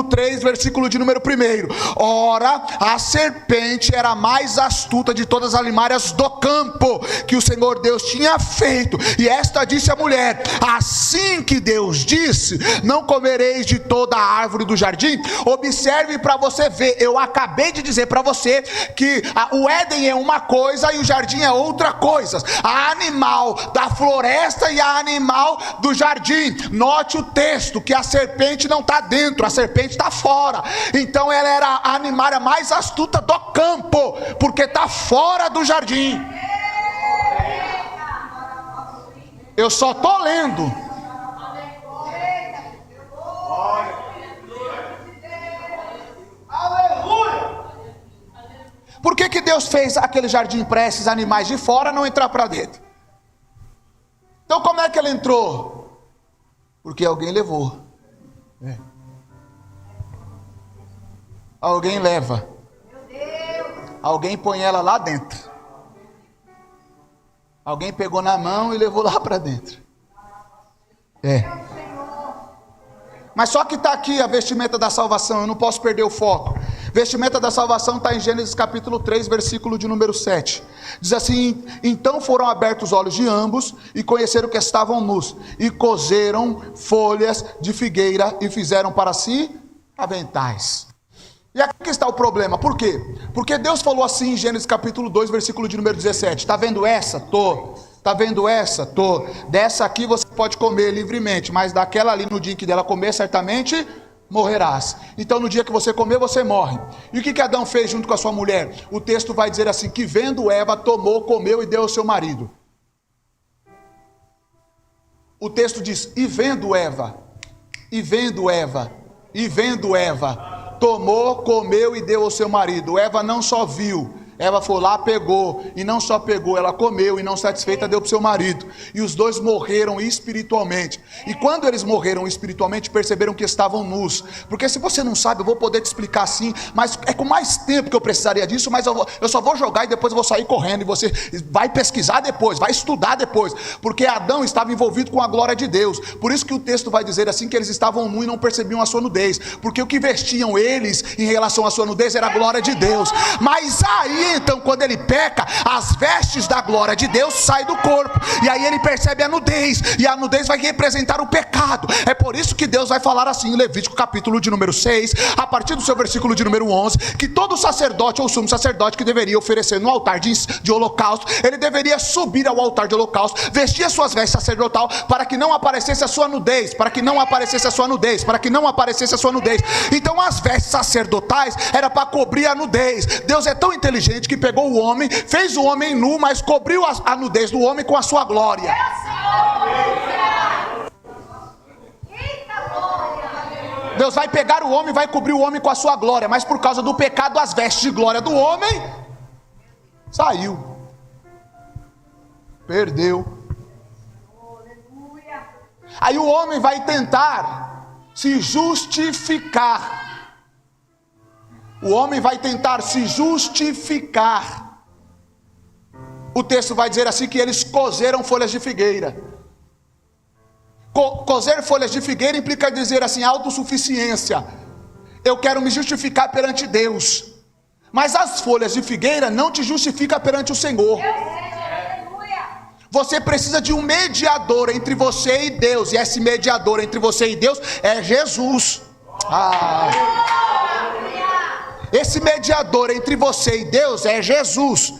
3, versículo de número 1. Ora, a serpente era a mais astuta de todas as animárias do campo que o Senhor Deus tinha feito, e esta disse à mulher: assim que Deus disse, não comereis de toda a árvore do jardim. Observe para você ver, eu acabei de dizer para você que o Éden é uma coisa e o jardim é outra coisa. A animal da floresta e a animal do jardim. Note o texto, que a serpente não está dentro, a serpente está fora. Então ela era a animária mais astuta do campo, porque está fora do jardim. Eu só estou lendo. Por que Deus fez aquele jardim para esses animais de fora não entrar para dentro? Então como é que ela entrou? Porque alguém levou. Alguém leva. Alguém põe ela lá dentro. Alguém pegou na mão e levou lá para dentro. Mas só que está aqui a vestimenta da salvação. Eu não posso perder o foco. Vestimenta da salvação está em Gênesis capítulo 3, versículo de número 7. Diz assim: então foram abertos os olhos de ambos e conheceram que estavam nus, e coseram folhas de figueira e fizeram para si aventais. E aqui está o problema. Por quê? Porque Deus falou assim em Gênesis capítulo 2, versículo de número 17. Está vendo essa? Tô. Está vendo essa? Tô. Dessa aqui você pode comer livremente, mas daquela ali, no dia em que dela comer, certamente morrerás. Então no dia que você comer, você morre. E o que Adão fez junto com a sua mulher? O texto vai dizer assim: que vendo Eva, tomou, comeu e deu ao seu marido. O texto diz: e vendo Eva, tomou, comeu e deu ao seu marido. Eva não só viu, Eva foi lá, pegou, e não só pegou, ela comeu, e não satisfeita deu para o seu marido, e os dois morreram espiritualmente. E quando eles morreram espiritualmente, perceberam que estavam nus. Porque se você não sabe, eu vou poder te explicar assim, mas é com mais tempo que eu precisaria disso, mas eu só vou jogar e depois eu vou sair correndo, e você vai pesquisar depois, vai estudar depois, porque Adão estava envolvido com a glória de Deus. Por isso que o texto vai dizer assim, que eles estavam nus e não percebiam a sua nudez, porque o que vestiam eles em relação à sua nudez era a glória de Deus. Mas aí então, quando ele peca, as vestes da glória de Deus saem do corpo, e aí ele percebe a nudez, e a nudez vai representar o pecado. É por isso que Deus vai falar assim em Levítico capítulo de número 6, a partir do seu versículo de número 11, que todo sacerdote ou sumo sacerdote que deveria oferecer no altar de holocausto, ele deveria subir ao altar de holocausto, vestir as suas vestes sacerdotal, para que não aparecesse a sua nudez, para que não aparecesse a sua nudez, para que não aparecesse a sua nudez. Então as vestes sacerdotais era para cobrir a nudez. Deus é tão inteligente que pegou o homem, fez o homem nu, mas cobriu a nudez do homem com a sua glória. Deus vai pegar o homem e vai cobrir o homem com a sua glória, mas por causa do pecado, as vestes de glória do homem saiu, perdeu. Aí o homem vai tentar se justificar. O homem vai tentar se justificar. O texto vai dizer assim, que eles coseram folhas de figueira. Coser folhas de figueira implica dizer assim, autossuficiência. Eu quero me justificar perante Deus. Mas as folhas de figueira não te justificam perante o Senhor. Você precisa de um mediador entre você e Deus, e esse mediador entre você e Deus é Jesus. Esse mediador entre você e Deus é Jesus.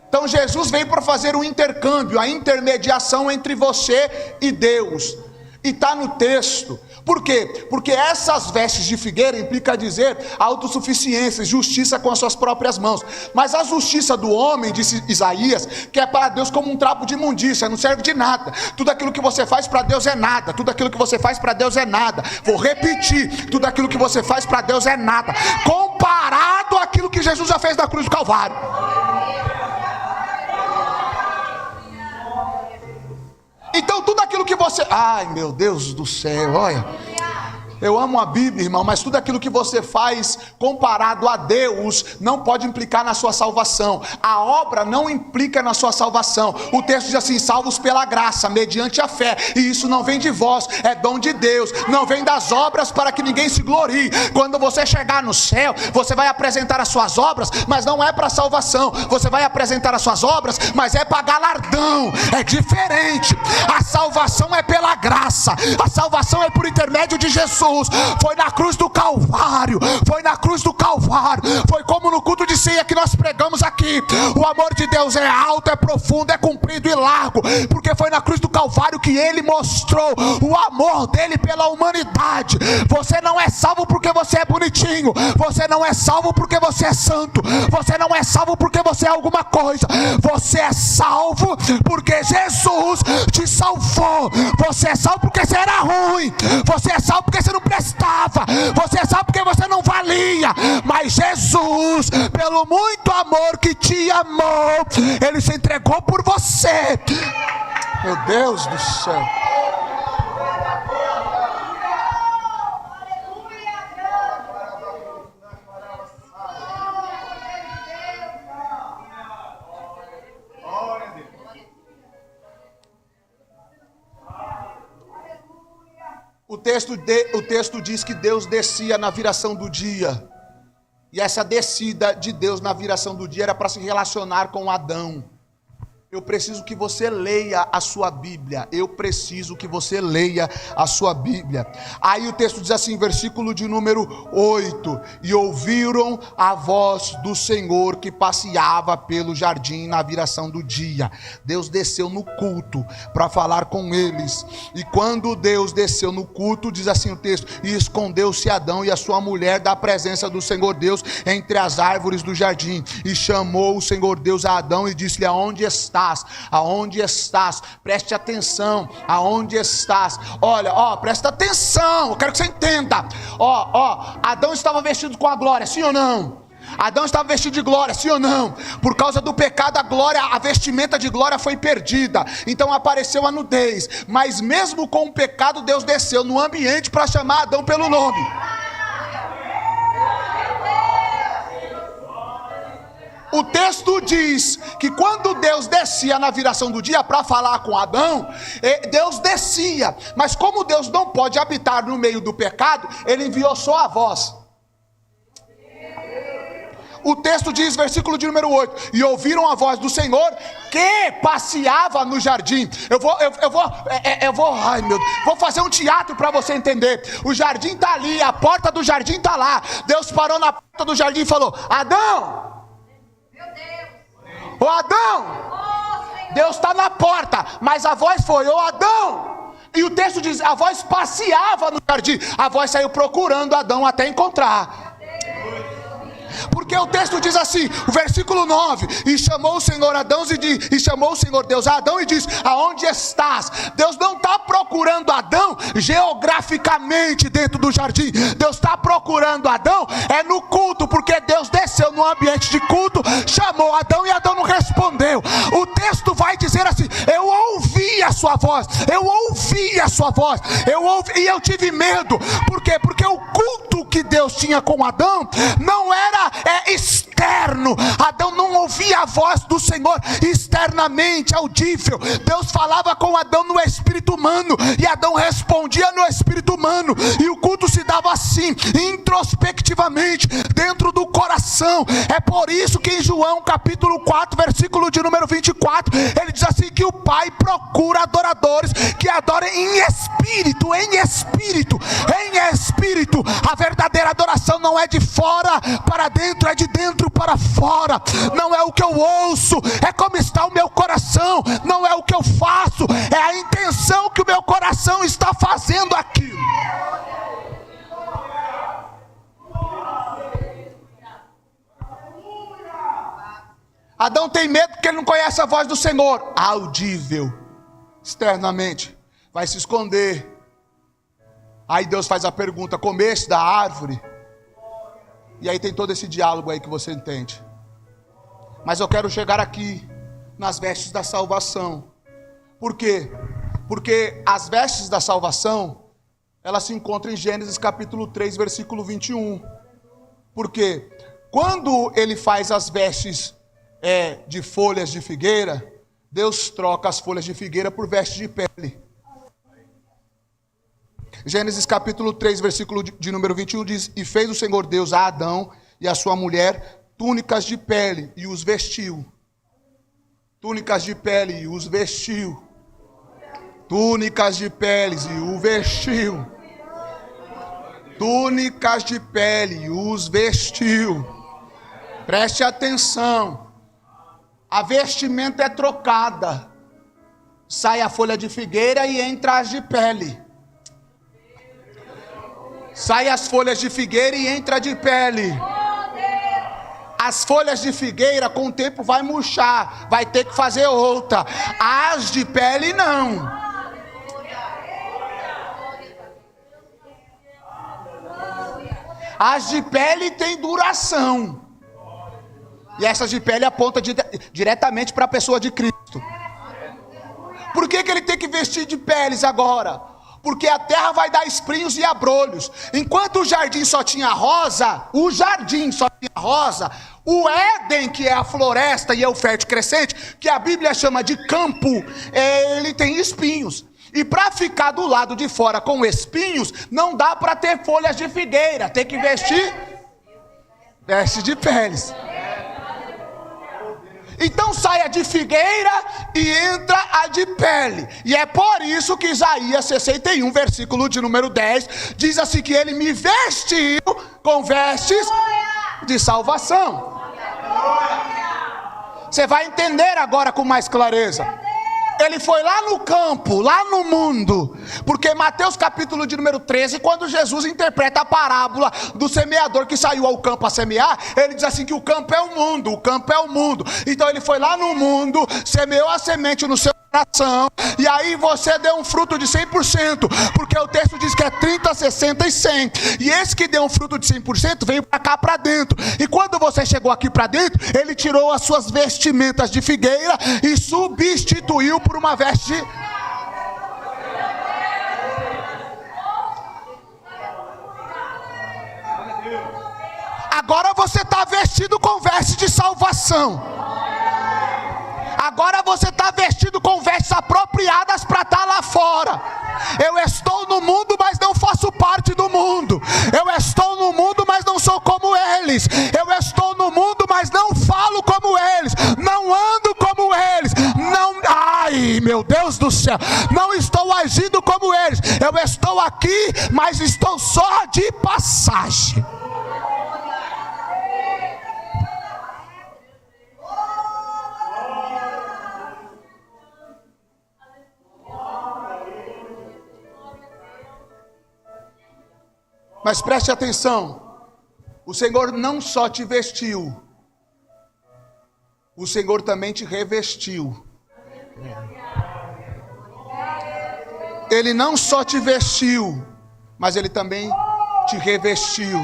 Então Jesus veio para fazer um intercâmbio, a intermediação entre você e Deus. E está no texto. Por quê? Porque essas vestes de figueira implica dizer autossuficiência, justiça com as suas próprias mãos. Mas a justiça do homem, disse Isaías, que é para Deus como um trapo de imundícia, não serve de nada. Tudo aquilo que você faz para Deus é nada. Tudo aquilo que você faz para Deus é nada. Vou repetir, tudo aquilo que você faz para Deus é nada, comparado àquilo que Jesus já fez na cruz do Calvário. Então tudo aquilo que você... Ai meu Deus do céu, olha. Eu amo a Bíblia, irmão, mas tudo aquilo que você faz comparado a Deus não pode implicar na sua salvação. A obra não implica na sua salvação. O texto diz assim: salvos pela graça, mediante a fé. E isso não vem de vós, é dom de Deus. Não vem das obras para que ninguém se glorie. Quando você chegar no céu, você vai apresentar as suas obras, mas não é para salvação. Você vai apresentar as suas obras, mas é para galardão. É diferente. A salvação é pela graça. A salvação é por intermédio de Jesus. Foi na cruz do Calvário. Foi na cruz do Calvário. Foi como no culto de ceia que nós pregamos aqui. O amor de Deus é alto, é profundo, é comprido e largo, porque foi na cruz do Calvário que Ele mostrou o amor dele pela humanidade. Você não é salvo porque você é bonitinho. Você não é salvo porque você é santo. Você não é salvo porque você é alguma coisa. Você é salvo porque Jesus te salvou. Você é salvo porque você era ruim. Você é salvo porque você não prestava. Você é salvo porque você não valia. Mas Jesus, pelo muito amor que te amou, Ele se entregou por você. Meu Deus do céu. O texto diz que Deus descia na viração do dia. E essa descida de Deus na viração do dia era para se relacionar com Adão. Eu preciso que você leia a sua Bíblia. Eu preciso que você leia a sua Bíblia. Aí o texto diz assim, versículo de número 8: e ouviram a voz do Senhor que passeava pelo jardim na viração do dia. Deus desceu no culto para falar com eles. E quando Deus desceu no culto, diz assim o texto: e escondeu-se Adão e a sua mulher da presença do Senhor Deus entre as árvores do jardim. E chamou o Senhor Deus a Adão e disse-lhe: aonde estás? Aonde estás? Preste atenção. Aonde estás? Olha, presta atenção. Eu quero que você entenda. Adão estava vestido com a glória, sim ou não? Adão estava vestido de glória, sim ou não? Por causa do pecado, a vestimenta de glória foi perdida. Então apareceu a nudez. Mas mesmo com o pecado, Deus desceu no ambiente para chamar Adão pelo nome. O texto diz que quando Deus descia na viração do dia para falar com Adão, Deus descia. Mas como Deus não pode habitar no meio do pecado, Ele enviou só a voz. O texto diz, versículo de número 8: e ouviram a voz do Senhor que passeava no jardim. Vou fazer um teatro para você entender. O jardim está ali, a porta do jardim está lá. Deus parou na porta do jardim e falou: Adão! Ô Adão! Deus está na porta, mas a voz foi: ô Adão! E o texto diz: a voz passeava no jardim. A voz saiu procurando Adão até encontrar. Porque o texto diz assim, o versículo 9: e chamou o Senhor Adão e chamou o Senhor Deus a Adão e disse: aonde estás? Deus não está procurando Adão geograficamente dentro do jardim. Deus está procurando Adão no culto, porque Deus desceu no ambiente de culto, chamou Adão e Adão não respondeu. O texto vai dizer assim: eu ouvi a sua voz, eu ouvi a sua voz, e eu tive medo. Por quê? Porque o culto que Deus tinha com Adão não era externo. Adão não ouvia a voz do Senhor externamente, audível. Deus falava com Adão no espírito humano, e Adão respondia no espírito humano, e o culto se dava assim, introspectivamente, dentro do coração. É por isso que em João capítulo 4, versículo de número 24, ele diz assim, que o Pai procura adoradores que adorem em espírito, em espírito, em espírito. A verdadeira adoração não é de fora para dentro, é de dentro para fora. Não é o que eu ouço, é como está o meu coração. Não é o que eu faço, é a intenção que o meu coração está fazendo aquilo. Adão tem medo porque ele não conhece a voz do Senhor, audível, externamente, vai se esconder. Aí Deus faz a pergunta: comeste da árvore? E aí tem todo esse diálogo aí que você entende. Mas eu quero chegar aqui nas vestes da salvação. Por quê? Porque as vestes da salvação, ela se encontra em Gênesis capítulo 3, versículo 21. Por quê? Quando ele faz as vestes de folhas de figueira, Deus troca as folhas de figueira por vestes de pele. Gênesis capítulo 3, versículo de número 21 diz: E fez o Senhor Deus a Adão e a sua mulher túnicas de pele e os vestiu. Túnicas de pele e os vestiu. Túnicas de peles e o vestiu. Túnicas de pele e os vestiu. Preste atenção. A vestimenta é trocada. Sai a folha de figueira e entra as de pele. Sai as folhas de figueira e entra de pele. As folhas de figueira com o tempo vai murchar, vai ter que fazer outra. As de pele não. As de pele tem duração. E essas de pele apontam diretamente para a pessoa de Cristo. Por que ele tem que vestir de peles agora? Porque a terra vai dar espinhos e abrolhos. Enquanto o jardim só tinha rosa, o Éden, que é a floresta e é o fértil crescente, que a Bíblia chama de campo, ele tem espinhos. E para ficar do lado de fora com espinhos, não dá para ter folhas de figueira, tem que vestir veste de peles. Então sai a de figueira e entra a de pele. E é por isso que Isaías 61, versículo de número 10, diz assim que ele me vestiu com vestes de salvação. Você vai entender agora com mais clareza. Ele foi lá no campo, lá no mundo, porque Mateus capítulo de número 13, quando Jesus interpreta a parábola do semeador que saiu ao campo a semear, ele diz assim que o campo é o mundo, o campo é o mundo. Então ele foi lá no mundo, semeou a semente no seu coração, e aí você deu um fruto de 100%, porque o texto diz que é 30, 60 e 100, e esse que deu um fruto de 100% veio para cá para dentro, e quando você chegou aqui para dentro, ele tirou as suas vestimentas de figueira e substituiu por uma veste agora você está vestido com veste de salvação. Agora você está vestido com vestes apropriadas para estar lá fora. Eu estou no mundo, mas não faço parte do mundo. Eu estou no mundo, mas não sou como eles. Eu estou no mundo, mas não falo como eles. Não ando como eles. Não, ai, meu Deus do céu. Não estou agindo como eles. Eu estou aqui, mas estou só de passagem. Mas preste atenção, o Senhor não só te vestiu, o Senhor também te revestiu. Ele não só te vestiu, mas Ele também te revestiu.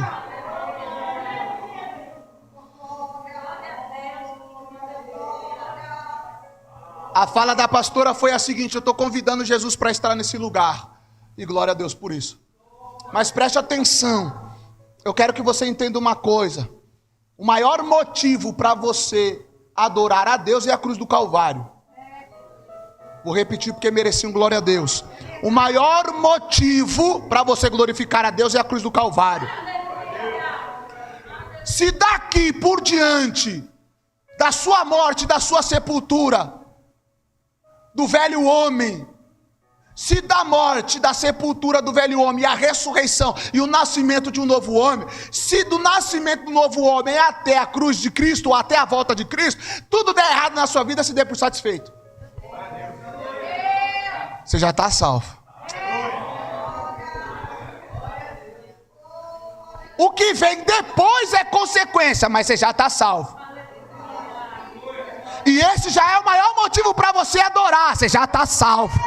A fala da pastora foi a seguinte: eu estou convidando Jesus para estar nesse lugar, e glória a Deus por isso. Mas preste atenção, eu quero que você entenda uma coisa. O maior motivo para você adorar a Deus é a cruz do Calvário. Vou repetir porque mereci um glória a Deus. O maior motivo para você glorificar a Deus é a cruz do Calvário. Se daqui por diante, da sua morte, da sua sepultura, do velho homem, se da morte, da sepultura do velho homem, a ressurreição e o nascimento de um novo homem, se do nascimento do novo homem até a cruz de Cristo, ou até a volta de Cristo, tudo der errado na sua vida, se dê por satisfeito. Você já está salvo. O que vem depois é consequência, mas você já está salvo. E esse já é o maior motivo para você adorar, você já está salvo.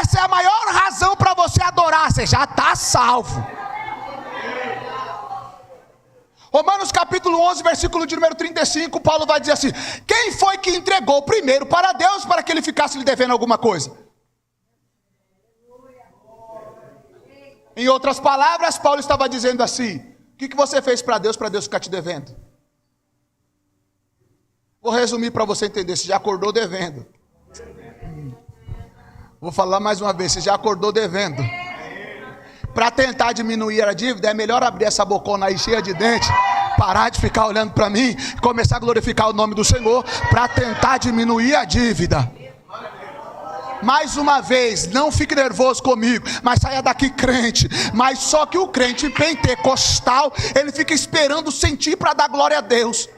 Essa é a maior razão para você adorar, você já está salvo. Romanos capítulo 11, versículo de número 35, Paulo vai dizer assim: quem foi que entregou primeiro para Deus para que ele ficasse lhe devendo alguma coisa? Em outras palavras, Paulo estava dizendo assim: o que você fez para Deus ficar te devendo? Vou resumir para você entender. Você já acordou devendo. Vou falar mais uma vez. Você já acordou devendo. Para tentar diminuir a dívida, é melhor abrir essa bocona aí cheia de dente, parar de ficar olhando para mim e começar a glorificar o nome do Senhor, para tentar diminuir a dívida. Mais uma vez, não fique nervoso comigo, mas saia daqui crente. Mas só que o crente pentecostal, ele fica esperando sentir para dar glória a Deus.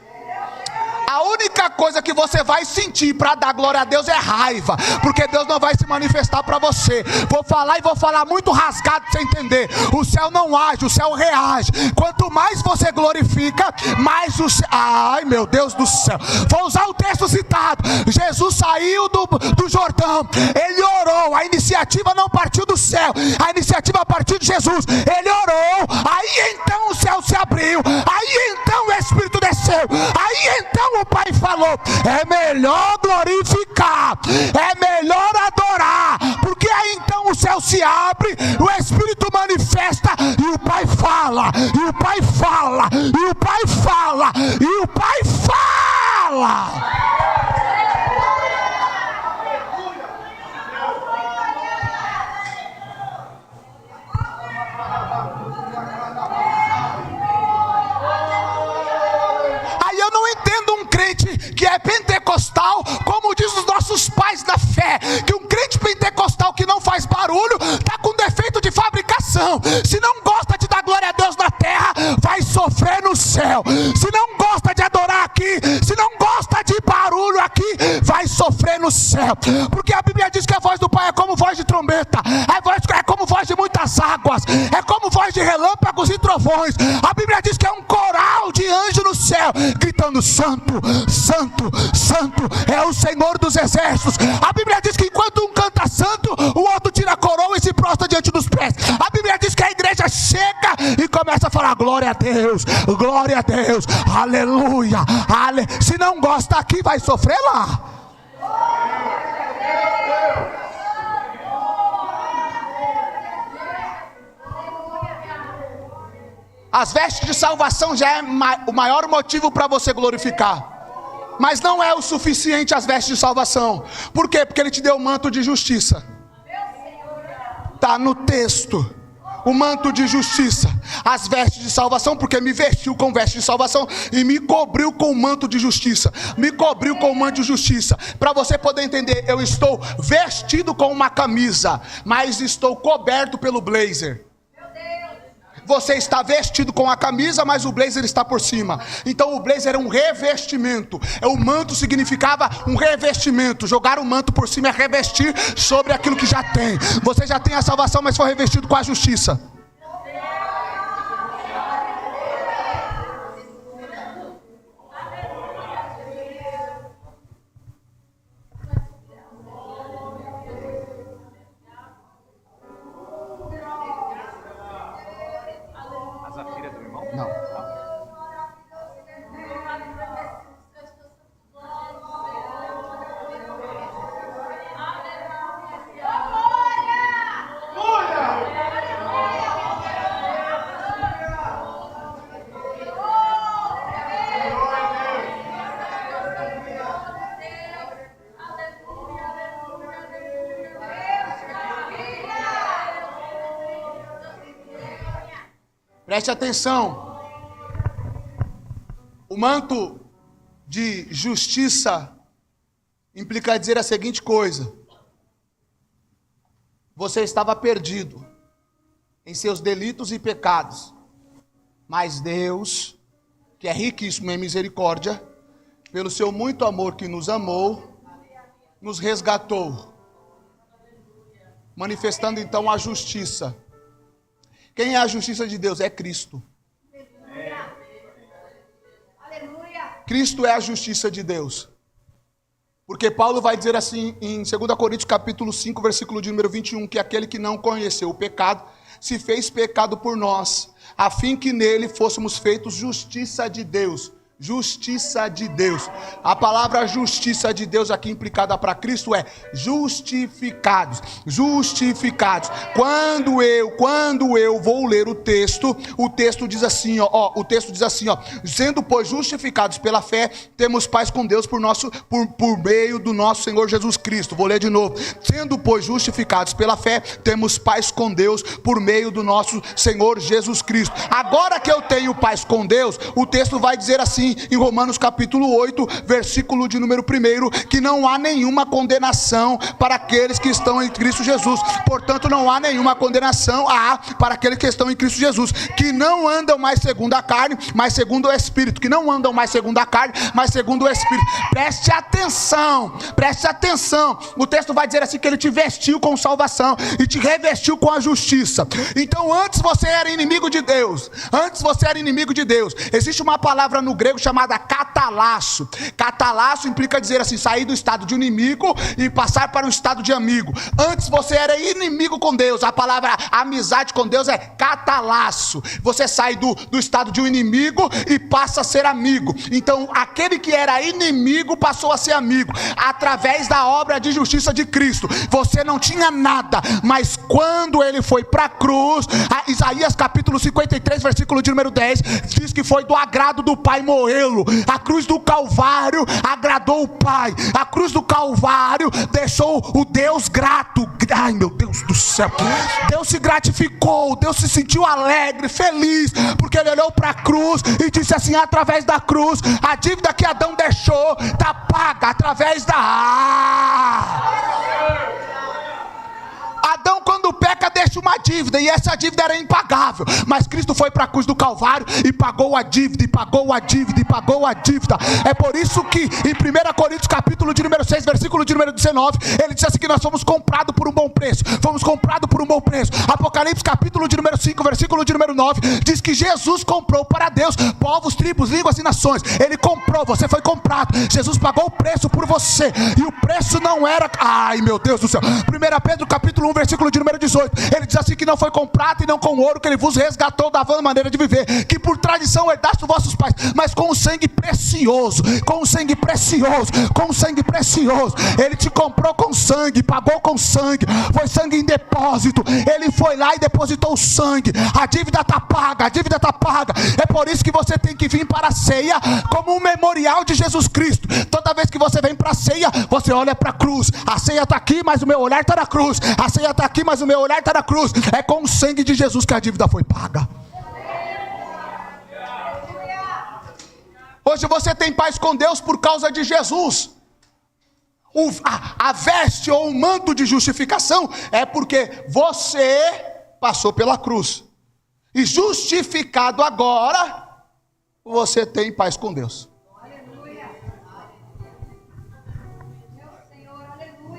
A única coisa que você vai sentir para dar glória a Deus é raiva, porque Deus não vai se manifestar para você. Vou falar muito rasgado para você entender. O céu não age, o céu reage. Quanto mais você glorifica, mais o céu... Ai, meu Deus do céu. Vou usar o texto citado. Jesus saiu do Jordão, ele orou. A iniciativa não partiu do céu, a iniciativa partiu de Jesus. Ele orou, aí então o céu se abriu, aí então o Espírito desceu, aí então o Pai falou: é melhor glorificar, é melhor adorar, porque aí então o céu se abre, o Espírito manifesta, e o Pai fala, e o Pai fala, e o Pai fala, e o Pai fala. Que é pentecostal, como diz os nossos pais da fé, que um crente pentecostal que não faz barulho está com defeito de fabricação. Se não gosta de dar glória a Deus na terra, vai sofrer no céu. Se não gosta de adorar aqui, se não gosta de barulho aqui, vai sofrer no céu. Porque a Bíblia diz que a voz do Pai é como voz de trombeta, é como voz de muitas águas, é como voz de relâmpagos e trovões. A Bíblia diz que é um coral de anjos no céu, gritando: santo, santo, santo é o Senhor dos exércitos. A Bíblia diz que enquanto um canta santo, o outro tira a coroa e se prostra diante dos pés. A Bíblia diz que a igreja chega e começa a falar: glória a Deus, aleluia, se não gosta aqui, vai sofrer lá. As vestes de salvação já é o maior motivo para você glorificar. Mas não é o suficiente as vestes de salvação. Por quê? Porque ele te deu o manto de justiça. Está no texto. O manto de justiça. As vestes de salvação, porque me vestiu com vestes de salvação e me cobriu com o manto de justiça. Me cobriu com o manto de justiça. Para você poder entender, eu estou vestido com uma camisa, mas estou coberto pelo blazer. Você está vestido com a camisa, mas o blazer está por cima. Então o blazer é um revestimento. O manto significava um revestimento. Jogar o manto por cima é revestir sobre aquilo que já tem. Você já tem a salvação, mas foi revestido com a justiça. Preste atenção. O manto de justiça implica dizer a seguinte coisa: você estava perdido em seus delitos e pecados, mas Deus, que é riquíssimo em misericórdia, pelo seu muito amor que nos amou, nos resgatou, manifestando então a justiça. Quem é a justiça de Deus? É Cristo. Cristo é a justiça de Deus. Porque Paulo vai dizer assim em 2 Coríntios capítulo 5, versículo de número 21, que aquele que não conheceu o pecado, se fez pecado por nós, a fim que nele fôssemos feitos justiça de Deus. Justiça de Deus. A palavra justiça de Deus aqui implicada para Cristo é justificados. Justificados. Quando eu vou ler o texto diz assim, o texto diz assim, sendo pois justificados pela fé, temos paz com Deus por meio do nosso Senhor Jesus Cristo. Vou ler de novo. Sendo pois justificados pela fé, temos paz com Deus por meio do nosso Senhor Jesus Cristo. Agora que eu tenho paz com Deus, o texto vai dizer assim em Romanos capítulo 8, versículo de número 1, que não há nenhuma condenação para aqueles que estão em Cristo Jesus. Portanto, não há nenhuma condenação para aqueles que estão em Cristo Jesus, que não andam mais segundo a carne, mas segundo o Espírito. Que não andam mais segundo a carne, mas segundo o Espírito. Preste atenção. O texto vai dizer assim, que ele te vestiu com salvação e te revestiu com a justiça. Então, antes você era inimigo de Deus. Existe uma palavra no grego chamada catalasso. Catalasso implica dizer assim, sair do estado de inimigo e passar para um estado de amigo. Antes você era inimigo com Deus. A palavra amizade com Deus é catalasso. Você sai do estado de um inimigo e passa a ser amigo. Então aquele que era inimigo passou a ser amigo através da obra de justiça de Cristo. Você não tinha nada, mas quando ele foi para a cruz, Isaías capítulo 53, versículo de número 10, diz que foi do agrado do Pai moê-lo. A cruz do Calvário agradou o Pai. A cruz do Calvário deixou o Deus grato. Ai, meu Deus do céu. Deus se gratificou, Deus se sentiu alegre, feliz, porque ele olhou para a cruz e disse assim, através da cruz, a dívida que Adão deixou está paga através Adão, quando peca, deixa uma dívida, e essa dívida era impagável, mas Cristo foi para a cruz do Calvário e pagou a dívida, É por isso que em 1 Coríntios capítulo de número 6, versículo de número 19, ele diz assim, que nós fomos comprados por um bom preço. Apocalipse capítulo de número 5, versículo de número 9, diz que Jesus comprou para Deus povos, tribos, línguas e nações. Ele comprou, você foi comprado. Jesus pagou o preço por você, e o preço não era, ai meu Deus do céu. 1 Pedro capítulo 1, versículo de número 18, ele diz assim, que não foi com prata e não com ouro que ele vos resgatou da vã maneira de viver, que por tradição herdaste dos vossos pais, mas com o sangue precioso, ele te comprou com sangue, pagou com sangue, foi sangue em depósito, ele foi lá e depositou o sangue, a dívida está paga, é por isso que você tem que vir para a ceia como um memorial de Jesus Cristo. Toda vez que você vem para a ceia, você olha para a cruz, a ceia está aqui, mas o meu olhar está na cruz, é com o sangue de Jesus que a dívida foi paga. Hoje você tem paz com Deus por causa de Jesus. A veste ou o manto de justificação é porque você passou pela cruz. E justificado agora, você tem paz com Deus.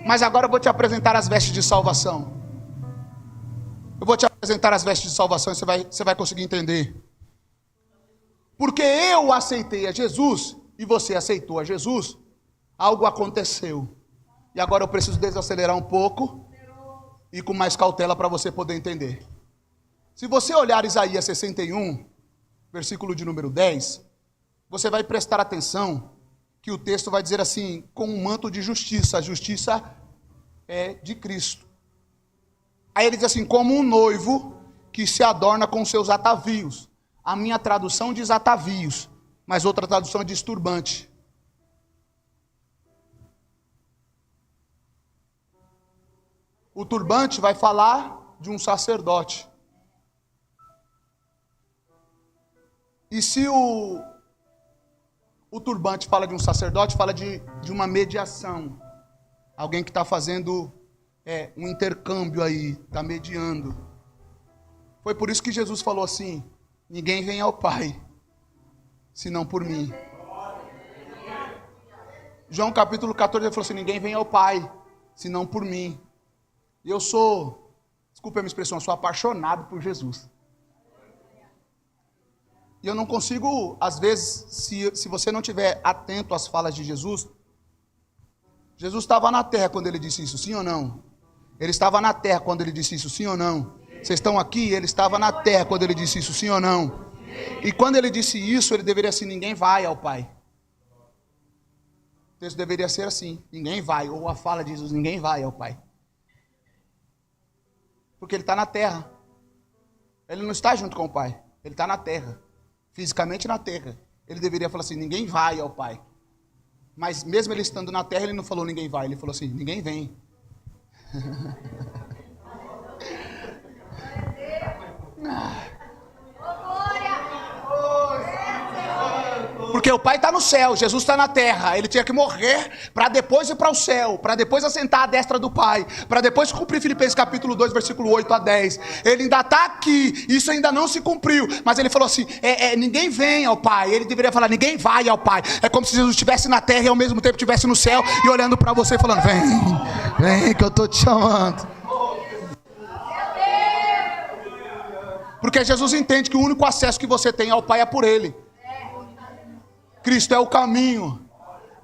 Mas agora eu vou te apresentar as vestes de salvação. E você vai conseguir entender. Porque eu aceitei a Jesus e você aceitou a Jesus, algo aconteceu. E agora eu preciso desacelerar um pouco e com mais cautela para você poder entender. Se você olhar Isaías 61, versículo de número 10, você vai prestar atenção que o texto vai dizer assim, com um manto de justiça. A justiça é de Cristo. Aí ele diz assim, como um noivo que se adorna com seus atavios. A minha tradução diz atavios, mas outra tradução diz turbante. O turbante vai falar de um sacerdote. E se o turbante fala de um sacerdote, fala de uma mediação. Alguém que está fazendo um intercâmbio aí, está mediando. Foi por isso que Jesus falou assim, ninguém vem ao Pai, senão por mim. João capítulo 14, ele falou assim, ninguém vem ao Pai, senão por mim. E eu sou, desculpa a minha expressão, eu sou apaixonado por Jesus. E eu não consigo, às vezes, se você não estiver atento às falas de Jesus, Jesus estava na terra quando ele disse isso, sim ou não? Ele estava na terra quando ele disse isso, sim ou não? Vocês estão aqui, ele estava na terra quando ele disse isso, sim ou não? E quando ele disse isso, ele deveria assim: ninguém vai ao Pai. O texto deveria ser assim: ninguém vai. Ou a fala de Jesus: ninguém vai ao Pai. Porque ele está na terra. Ele não está junto com o Pai. Ele está na terra. Fisicamente na terra. Ele deveria falar assim: ninguém vai ao Pai. Mas mesmo ele estando na terra, ele não falou ninguém vai. Ele falou assim: ninguém vem. Porque o Pai está no céu, Jesus está na terra. Ele tinha que morrer para depois ir para o céu, para depois assentar à destra do Pai, para depois cumprir Filipenses capítulo 2, versículo 8 a 10. Ele ainda está aqui, isso ainda não se cumpriu, mas ele falou assim: ninguém vem ao Pai. Ele deveria falar: ninguém vai ao Pai. É como se Jesus estivesse na terra e ao mesmo tempo estivesse no céu e olhando para você falando: vem que eu estou te chamando. Porque Jesus entende que o único acesso que você tem ao Pai é por Ele. Cristo é o caminho,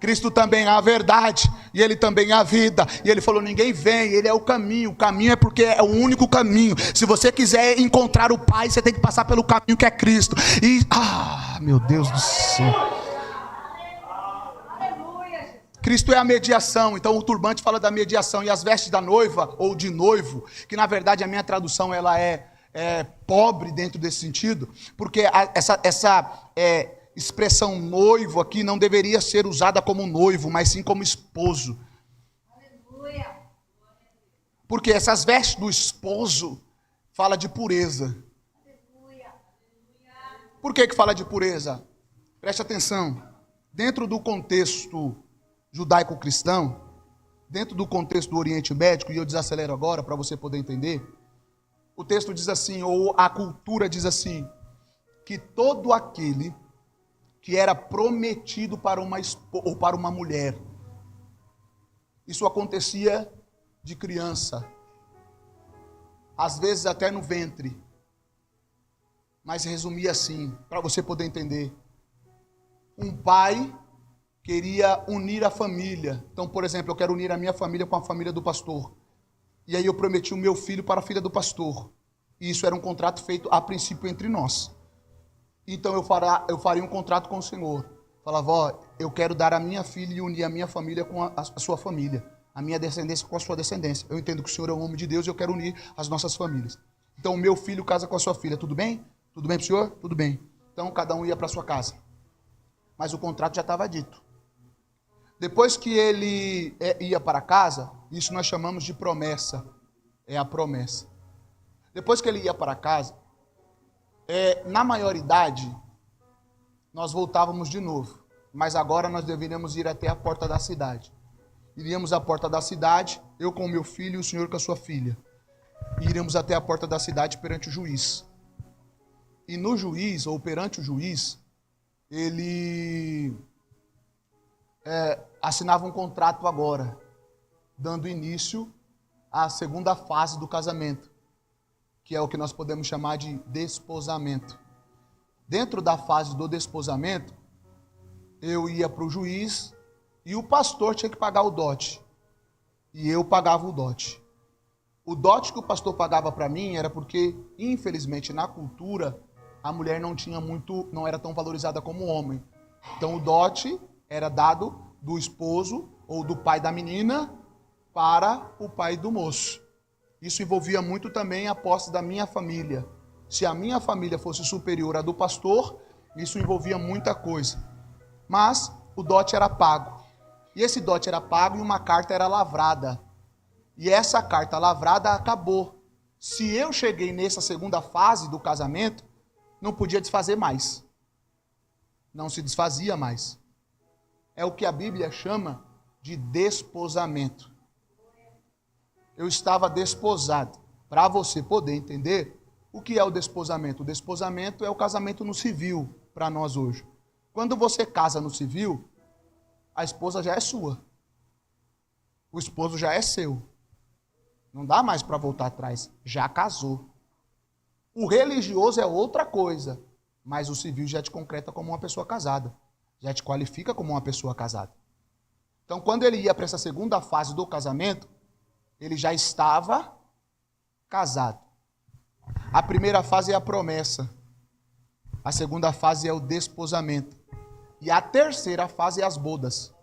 Cristo também é a verdade, e Ele também é a vida. E Ele falou: ninguém vem, Ele é o caminho. O caminho é porque é o único caminho. Se você quiser encontrar o Pai, você tem que passar pelo caminho que é Cristo. E, meu Deus do céu, Cristo é a mediação. Então o turbante fala da mediação. E as vestes da noiva, ou de noivo, que na verdade a minha tradução ela é pobre dentro desse sentido, porque essa expressão noivo aqui não deveria ser usada como noivo, mas sim como esposo. Aleluia. Porque essas vestes do esposo fala de pureza. Aleluia. Por que fala de pureza? Preste atenção. Dentro do contexto judaico-cristão, dentro do contexto do Oriente Médio, e eu desacelero agora para você poder entender, o texto diz assim, ou a cultura diz assim, que todo aquele que era prometido para ou para uma mulher. Isso acontecia de criança, às vezes até no ventre, mas resumia assim, para você poder entender. Um pai queria unir a família. Então, por exemplo, eu quero unir a minha família com a família do pastor. E aí eu prometi o meu filho para a filha do pastor. E isso era um contrato feito a princípio entre nós. Então eu faria um contrato com o Senhor. Falava: ó, eu quero dar a minha filha e unir a minha família com a sua família. A minha descendência com a sua descendência. Eu entendo que o Senhor é um homem de Deus e eu quero unir as nossas famílias. Então o meu filho casa com a sua filha. Tudo bem? Tudo bem para o senhor? Tudo bem. Então cada um ia para a sua casa. Mas o contrato já estava dito. Depois que ele ia para casa, isso nós chamamos de promessa. É a promessa. Depois que ele ia para casa, na maioridade, nós voltávamos de novo. Mas agora nós deveríamos ir até a porta da cidade. Iríamos à porta da cidade, eu com o meu filho e o senhor com a sua filha. E iríamos até a porta da cidade perante o juiz. E no juiz, ou perante o juiz, ele assinava um contrato agora, dando início à segunda fase do casamento, que é o que nós podemos chamar de desposamento. Dentro da fase do desposamento, eu ia para o juiz e o pastor tinha que pagar o dote. E eu pagava o dote. O dote que o pastor pagava para mim era porque, infelizmente, na cultura, a mulher não era tão valorizada como o homem. Então o dote era dado do esposo ou do pai da menina para o pai do moço. Isso envolvia muito também a posse da minha família. Se a minha família fosse superior à do pastor, isso envolvia muita coisa. Mas o dote era pago. E esse dote era pago e uma carta era lavrada. E essa carta lavrada acabou. Se eu cheguei nessa segunda fase do casamento, não podia desfazer mais. Não se desfazia mais. É o que a Bíblia chama de desposamento. Eu estava desposado. Para você poder entender o que é o desposamento. O desposamento é o casamento no civil, para nós hoje. Quando você casa no civil, a esposa já é sua. O esposo já é seu. Não dá mais para voltar atrás. Já casou. O religioso é outra coisa, mas o civil já te concreta como uma pessoa casada. Já te qualifica como uma pessoa casada. Então, quando ele ia para essa segunda fase do casamento, ele já estava casado. A primeira fase é a promessa. A segunda fase é o desposamento. E a terceira fase é as bodas.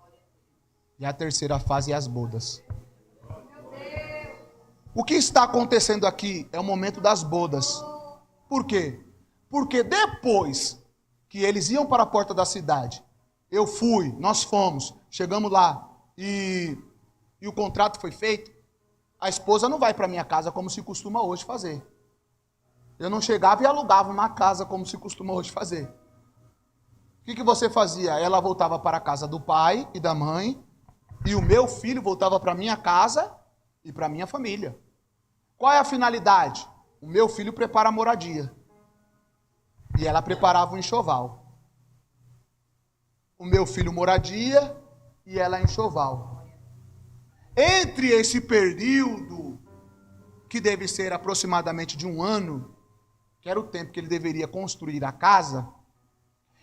O que está acontecendo aqui é o momento das bodas. Por quê? Porque depois que eles iam para a porta da cidade, nós fomos, chegamos lá e o contrato foi feito, a esposa não vai para minha casa como se costuma hoje fazer. Eu não chegava e alugava uma casa como se costuma hoje fazer. O que você fazia? Ela voltava para a casa do pai e da mãe, e o meu filho voltava para a minha casa e para a minha família. Qual é a finalidade? O meu filho prepara a moradia. E ela preparava o enxoval. O meu filho moradia e ela enxoval. Entre esse período, que deve ser aproximadamente de 1 ano, que era o tempo que ele deveria construir a casa,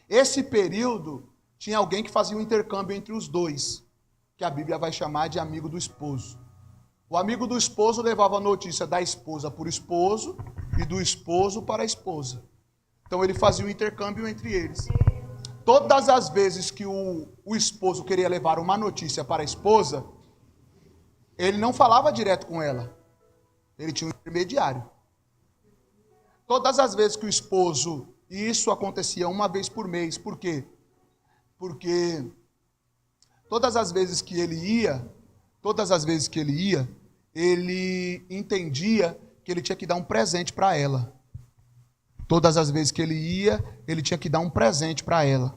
esse período tinha alguém que fazia um intercâmbio entre os dois, que a Bíblia vai chamar de amigo do esposo. O amigo do esposo levava a notícia da esposa para o esposo e do esposo para a esposa. Então ele fazia um intercâmbio entre eles. Todas as vezes que o esposo queria levar uma notícia para a esposa, ele não falava direto com ela. Ele tinha um intermediário. Todas as vezes que o esposo, e isso acontecia uma vez por mês, por quê? Porque todas as vezes que ele ia, ele entendia que ele tinha que dar um presente para ela. Todas as vezes que ele ia, ele tinha que dar um presente para ela.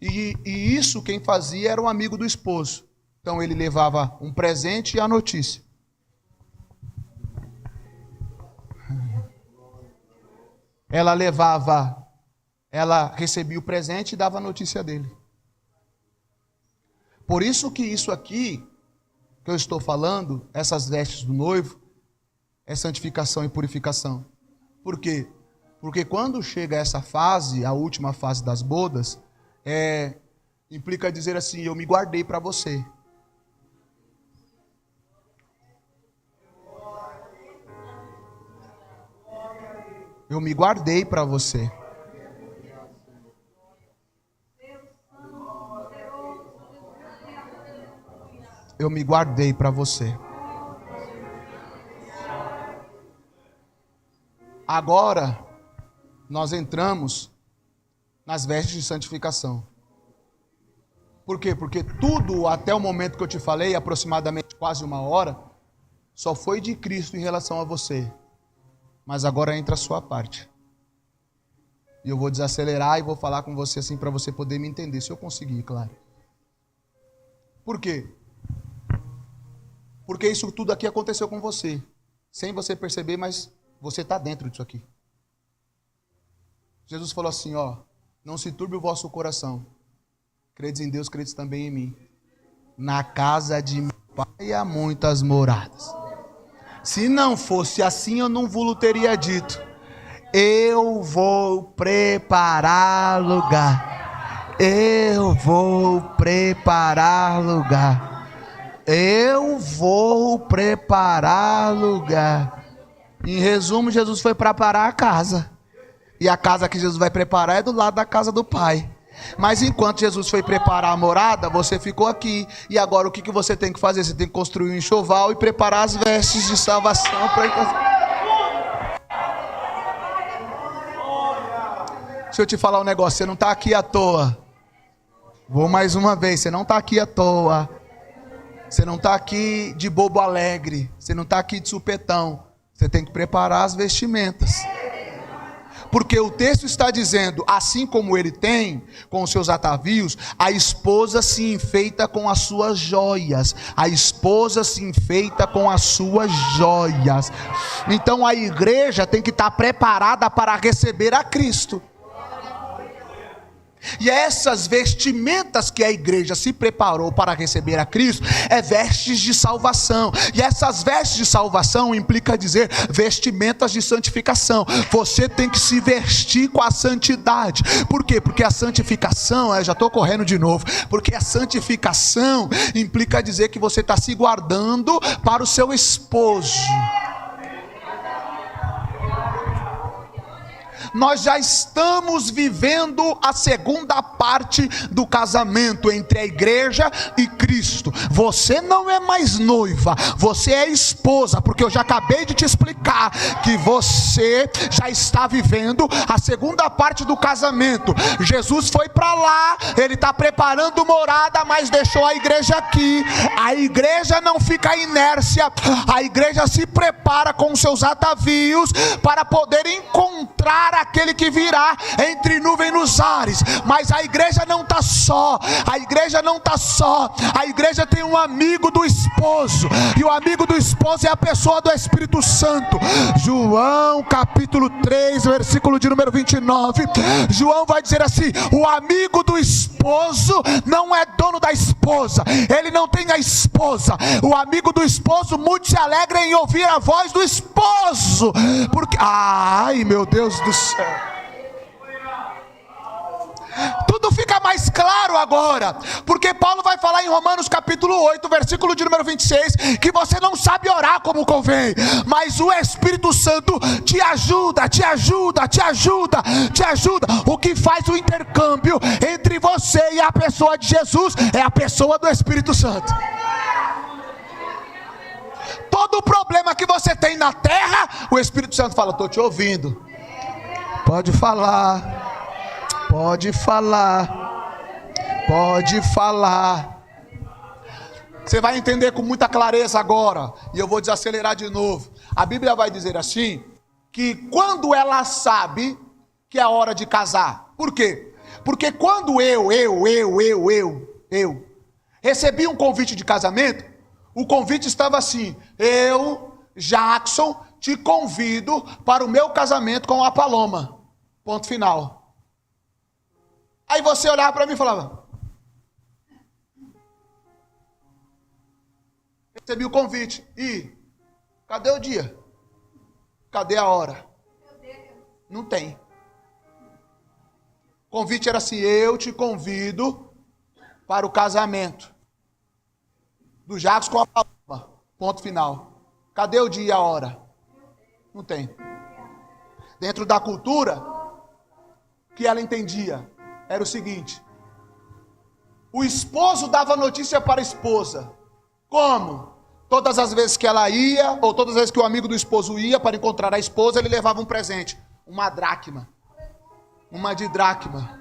E isso quem fazia era um amigo do esposo. Então ele levava um presente e a notícia. Ela recebia o presente e dava a notícia dele. Por isso que isso aqui, que eu estou falando, essas vestes do noivo, é santificação e purificação. Por quê? Porque quando chega essa fase, a última fase das bodas, implica dizer assim, eu me guardei para você. Eu me guardei para você. Eu me guardei para você. Agora, nós entramos nas vestes de santificação. Por quê? Porque tudo, até o momento que eu te falei, aproximadamente quase 1 hora, só foi de Cristo em relação a você. Mas agora entra a sua parte. E eu vou desacelerar e vou falar com você assim para você poder me entender, se eu conseguir, claro. Por quê? Porque isso tudo aqui aconteceu com você. Sem você perceber, mas você está dentro disso aqui. Jesus falou assim, não se turbe o vosso coração. Credes em Deus, credes também em mim. Na casa de meu pai há muitas moradas. Se não fosse assim, eu não vos teria dito. Eu vou preparar lugar. Eu vou preparar lugar. Eu vou preparar lugar. Em resumo, Jesus foi preparar a casa. E a casa que Jesus vai preparar é do lado da casa do Pai. Mas enquanto Jesus foi preparar a morada, você ficou aqui. E agora o que você tem que fazer? Você tem que construir um enxoval e preparar as vestes de salvação para encontrar. Deixa eu te falar um negócio, você não está aqui à toa. Vou mais uma vez, você não está aqui à toa. Você não está aqui de bobo alegre. Você não está aqui de supetão. Você tem que preparar as vestimentas. Porque o texto está dizendo, assim como ele tem, com os seus atavios, a esposa se enfeita com as suas joias. A esposa se enfeita com as suas joias. Então a igreja tem que estar preparada para receber a Cristo. E essas vestimentas que a igreja se preparou para receber a Cristo, é vestes de salvação. E essas vestes de salvação implica dizer vestimentas de santificação. Você tem que se vestir com a santidade. Por quê? Porque a santificação, já estou correndo de novo, porque a santificação implica dizer que você está se guardando para o seu esposo. nós já estamos vivendo a segunda parte do casamento entre a igreja e Cristo. Você não é mais noiva, você é esposa, porque eu já acabei de te explicar que você já está vivendo a segunda parte do casamento. Jesus foi para lá, ele está preparando morada, mas deixou a igreja aqui. A igreja não fica inércia, a igreja se prepara com seus atavios para poder encontrar aquele que virá entre nuvem nos ares. Mas a igreja não está só, a igreja não está só, a igreja tem um amigo do esposo, e o amigo do esposo é a pessoa do Espírito Santo. João capítulo 3, versículo de número 29, João vai dizer assim: o amigo do esposo não é dono da esposa, ele não tem a esposa. O amigo do esposo muito se alegra em ouvir a voz do esposo, porque, ai meu Deus do céu, tudo fica mais claro agora, porque Paulo vai falar em Romanos capítulo 8, versículo de número 26, que você não sabe orar como convém, mas o Espírito Santo te ajuda, te ajuda, te ajuda, te ajuda. O que faz o intercâmbio entre você e a pessoa de Jesus é a pessoa do Espírito Santo. Todo problema que você tem na terra, o Espírito Santo fala: estou te ouvindo, pode falar. Pode falar, pode falar. Você vai entender com muita clareza agora, e eu vou desacelerar de novo. A Bíblia vai dizer assim, que quando ela sabe que é hora de casar. Por quê? Porque quando eu recebi um convite de casamento, o convite estava assim: eu, Jackson, te convido para o meu casamento com a Paloma. Ponto final. Aí você olhava para mim e falava: recebi o convite, e cadê o dia? Cadê a hora? Não tem. O convite era assim: eu te convido para o casamento do Jacques com a Paloma. Ponto final. Cadê o dia e a hora? Não tem. Dentro da cultura que ela entendia, era o seguinte: o esposo dava notícia para a esposa. Como? Todas as vezes que ela ia, ou todas as vezes que o amigo do esposo ia para encontrar a esposa, ele levava um presente, uma dracma, uma de dracma.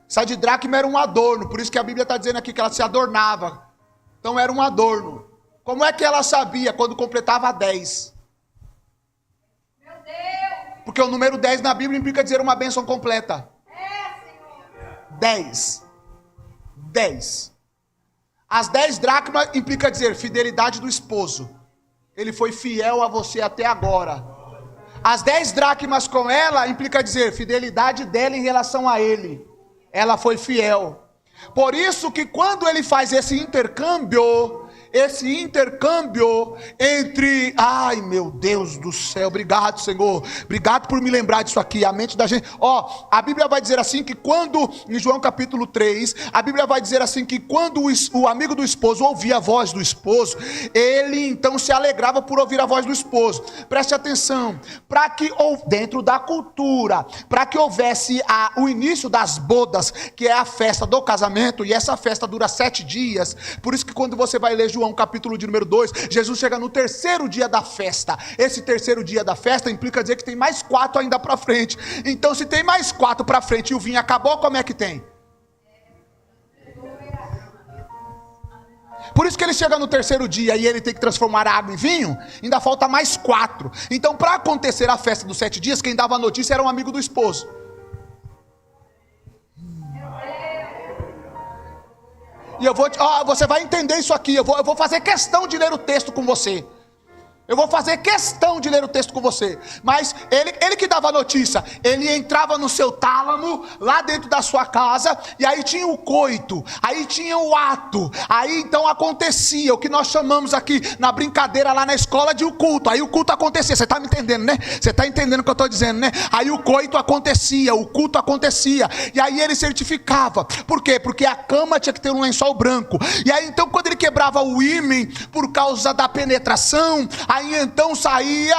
Essa de dracma era um adorno, por isso que a Bíblia está dizendo aqui que ela se adornava. Então era um adorno. Como é que ela sabia? Quando completava 10. Porque o número 10 na Bíblia implica dizer uma bênção completa. 10. As 10 dracmas implica dizer fidelidade do esposo. Ele foi fiel a você até agora. As 10 dracmas com ela implica dizer fidelidade dela em relação a ele. Ela foi fiel. Por isso que quando ele faz esse intercâmbio entre, ai meu Deus do céu, obrigado Senhor, obrigado por me lembrar disso aqui, a mente da gente, a Bíblia vai dizer assim que quando, em João capítulo 3, a Bíblia vai dizer assim que quando o amigo do esposo ouvia a voz do esposo, ele então se alegrava por ouvir a voz do esposo. Preste atenção, para que, dentro da cultura, para que houvesse o início das bodas, que é a festa do casamento, e essa festa dura 7 dias, por isso que quando você vai ler João capítulo de número 2, Jesus chega no terceiro dia da festa. Esse terceiro dia da festa implica dizer que tem mais 4 ainda para frente. Então se tem mais 4 para frente e o vinho acabou, como é que tem? Por isso que ele chega no terceiro dia e ele tem que transformar a água em vinho, ainda falta mais 4. Então para acontecer a festa dos 7 dias, quem dava a notícia era um amigo do esposo. E você vai entender isso aqui. Eu vou fazer questão de ler o texto com você. Eu vou fazer questão de ler o texto com você. Mas ele que dava a notícia, ele entrava no seu tálamo, lá dentro da sua casa, e aí tinha o coito, aí tinha o ato, aí então acontecia o que nós chamamos aqui na brincadeira lá na escola de o culto. Aí o culto acontecia, você está me entendendo, né? Você está entendendo o que eu estou dizendo, né? Aí o coito acontecia, o culto acontecia, e aí ele certificava. Por quê? Porque a cama tinha que ter um lençol branco. E aí então quando ele quebrava o ímen por causa da penetração, aí Aí então saía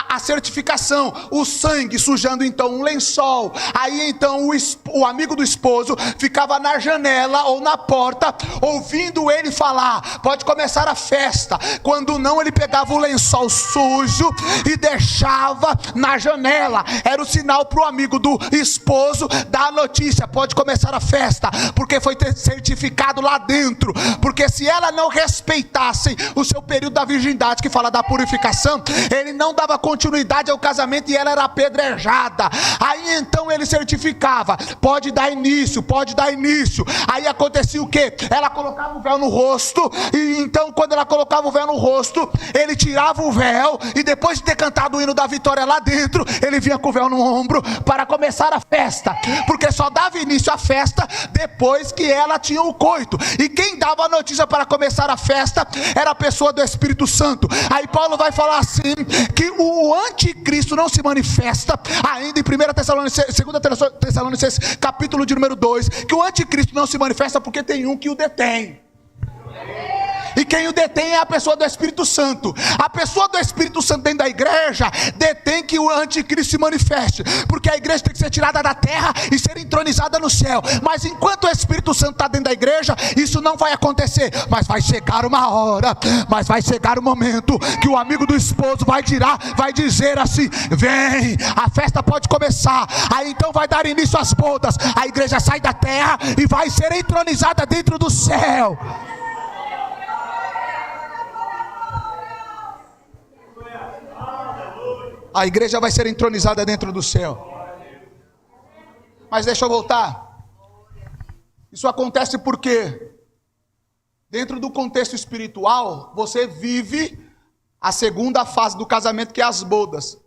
a certificação, o sangue sujando então um lençol. Aí então o amigo do esposo ficava na janela ou na porta, ouvindo ele falar: pode começar a festa. Quando não, ele pegava o lençol sujo e deixava na janela. Era o sinal para o amigo do esposo dar a notícia: pode começar a festa, porque foi certificado lá dentro. Porque se ela não respeitasse o seu período da virgindade, que fala da purificação, ele não dava continuidade ao casamento e ela era apedrejada. Aí então ele certificava: pode dar início, pode dar início. Aí acontecia o quê? Ela colocava o véu no rosto, e então quando ela colocava o véu no rosto, ele tirava o véu, e depois de ter cantado o hino da vitória lá dentro, ele vinha com o véu no ombro para começar a festa, porque só dava início à festa depois que ela tinha o coito. E quem dava a notícia para começar a festa era a pessoa do Espírito Santo. Aí Paulo vai falar assim, que o anticristo não se manifesta ainda em 2 Tessalonicenses capítulo de número 2, que o anticristo não se manifesta porque tem um que o detém. E quem o detém é a pessoa do Espírito Santo. A pessoa do Espírito Santo dentro da igreja detém que o anticristo se manifeste, porque a igreja tem que ser tirada da terra e ser entronizada no céu. Mas enquanto o Espírito Santo está dentro da igreja, isso não vai acontecer. Mas vai chegar uma hora, mas vai chegar o momento que o amigo do esposo vai dizer assim: vem, a festa pode começar. Aí então vai dar início às bodas. A igreja sai da terra e vai ser entronizada dentro do céu. A igreja vai ser entronizada dentro do céu. Mas deixa eu voltar. Isso acontece porque, dentro do contexto espiritual, você vive a segunda fase do casamento, que é as bodas.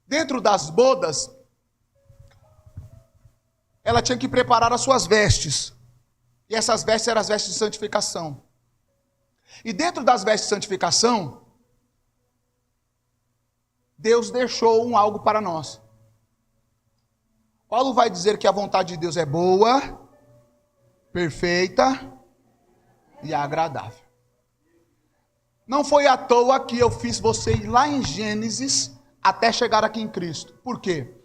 Dentro das bodas, ela tinha que preparar as suas vestes. E essas vestes eram as vestes de santificação. E dentro das vestes de santificação, Deus deixou algo para nós. Paulo vai dizer que a vontade de Deus é boa, perfeita e agradável. Não foi à toa que eu fiz você ir lá em Gênesis até chegar aqui em Cristo. Por quê?